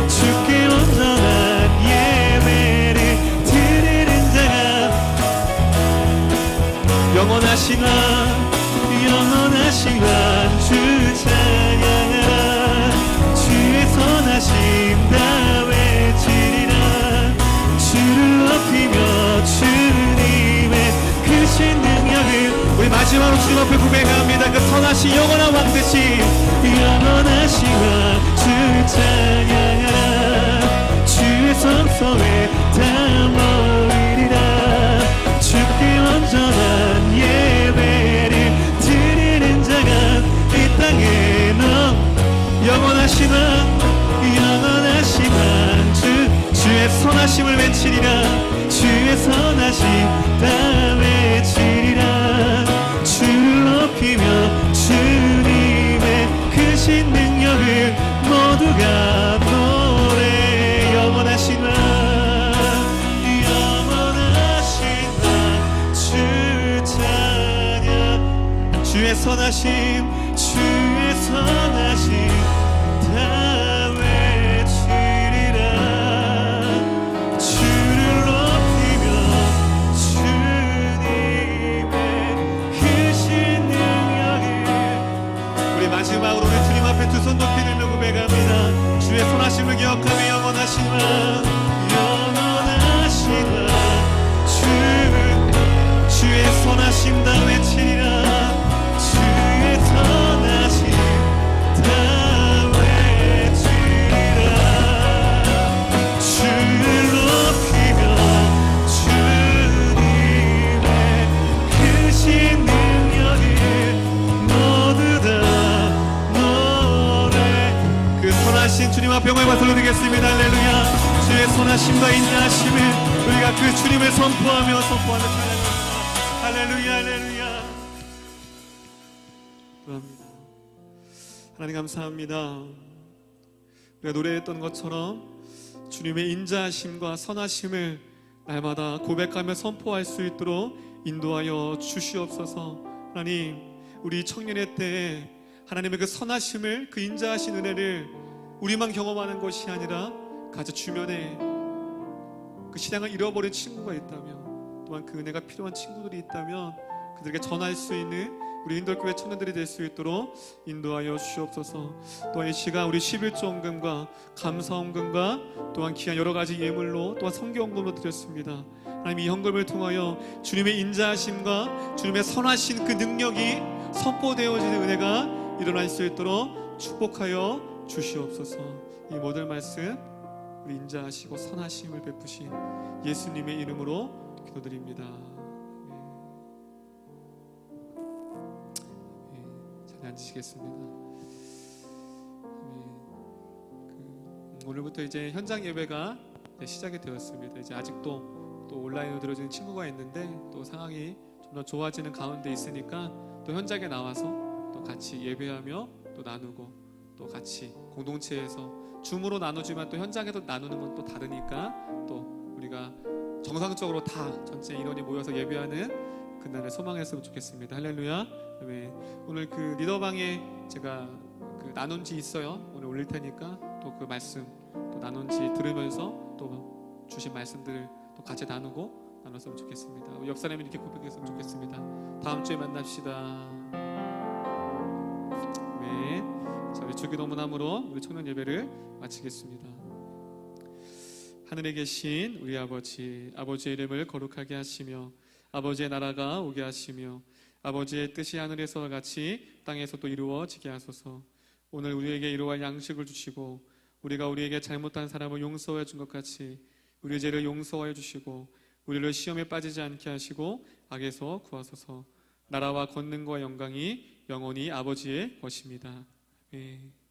주께 온전한 예배를 드리는 자가 영원하신 왕 영원하신 왕 주 찬양하라 주의 선하심 다 외치리라 주를 높이며 주님의 크신 능력을 우리 마지막으로 주님 앞에 고백합니다. 그 선하신 영원한 왕 되신 영원하신 왕 주 찬양하라 주의 성소에 다 모이리라 주께 온전한 예배를 드리는 자가 이 땅에 영원하신 왕 영원하신 왕 주의 선하심을 외치리라 주의 선하심 다 외치리라 주를 높이며 주님의 크신 능력을 모두가 노래 영원하신 왕 영원하신 왕 주 찬양 주의 선하심 주의 선하심 다 외치리라 주를 높이며 주님의 크신 능력을 우리 마지막으로 우리 주님 앞에 두 손 높이 들며 고백합니다. 주의 선하심을 기억하며 영원하신 왕 영원하신 왕 주의 선하심 다 외치리라 주의 선하심 다 외치리라 주를 높이며 주님의 크신 능력을 모두 다 노래 그 선하신 주님 앞에 영광의 박수를 드리겠습니다. 할렐루야 주의 선하심과 인자하심을 우리가 그 주님을 선포하며 찬양합니다. 할렐루야 할렐루야 하나님 감사합니다. 우리가 노래했던 것처럼 주님의 인자하심과 선하심을 날마다 고백하며 선포할 수 있도록 인도하여 주시옵소서. 하나님 우리 청년의 때에 하나님의 그 선하심을 그 인자하신 은혜를 우리만 경험하는 것이 아니라 가족 주변에 그 신앙을 잃어버린 친구가 있다면 또한 그 은혜가 필요한 친구들이 있다면 그들에게 전할 수 있는 우리 인돌교회 청년들이 될 수 있도록 인도하여 주시옵소서. 또한 이 시간 우리 11조 헌금과 감사헌금과 또한 귀한 여러 가지 예물로 또한 성경헌금으로 드렸습니다. 하나님 이 헌금을 통하여 주님의 인자하심과 주님의 선하신 그 능력이 선포되어지는 은혜가 일어날 수 있도록 축복하여 주시옵소서. 이 모든 말씀 우리 인자하시고 선하심을 베푸신 예수님의 이름으로 기도드립니다. 자리에 앉으시겠습니다. 오늘부터 이제 현장 예배가 시작이 되었습니다. 이제 아직도 또 온라인으로 들어주는 친구가 있는데 또 상황이 좀 더 좋아지는 가운데 있으니까 또 현장에 나와서 또 같이 예배하며 또 나누고 또 같이 공동체에서 줌으로 나누지만 또 현장에서 나누는 건 또 다르니까 또 우리가 정상적으로 다 전체 인원이 모여서 예배하는 그날을 소망했으면 좋겠습니다. 할렐루야. 오늘 그 리더방에 제가 그 나눈지 있어요. 오늘 올릴 테니까 또 그 말씀 또 나눈지 들으면서 또 주신 말씀들을 또 같이 나눴으면 좋겠습니다. 옆 사람이 이렇게 고백했으면 좋겠습니다. 다음 주에 만납시다. 자, 우리 주기도문함으로 우리 청년 예배를 마치겠습니다. 하늘에 계신 우리 아버지, 아버지의 이름을 거룩하게 하시며 아버지의 나라가 오게 하시며 아버지의 뜻이 하늘에서와 같이 땅에서도 이루어지게 하소서. 오늘 우리에게 이루어갈 양식을 주시고 우리가 우리에게 잘못한 사람을 용서해 준 것 같이 우리 죄를 용서해 주시고 우리를 시험에 빠지지 않게 하시고 악에서 구하소서. 나라와 권능과 영광이 영원히 아버지의 것입니다. 아멘.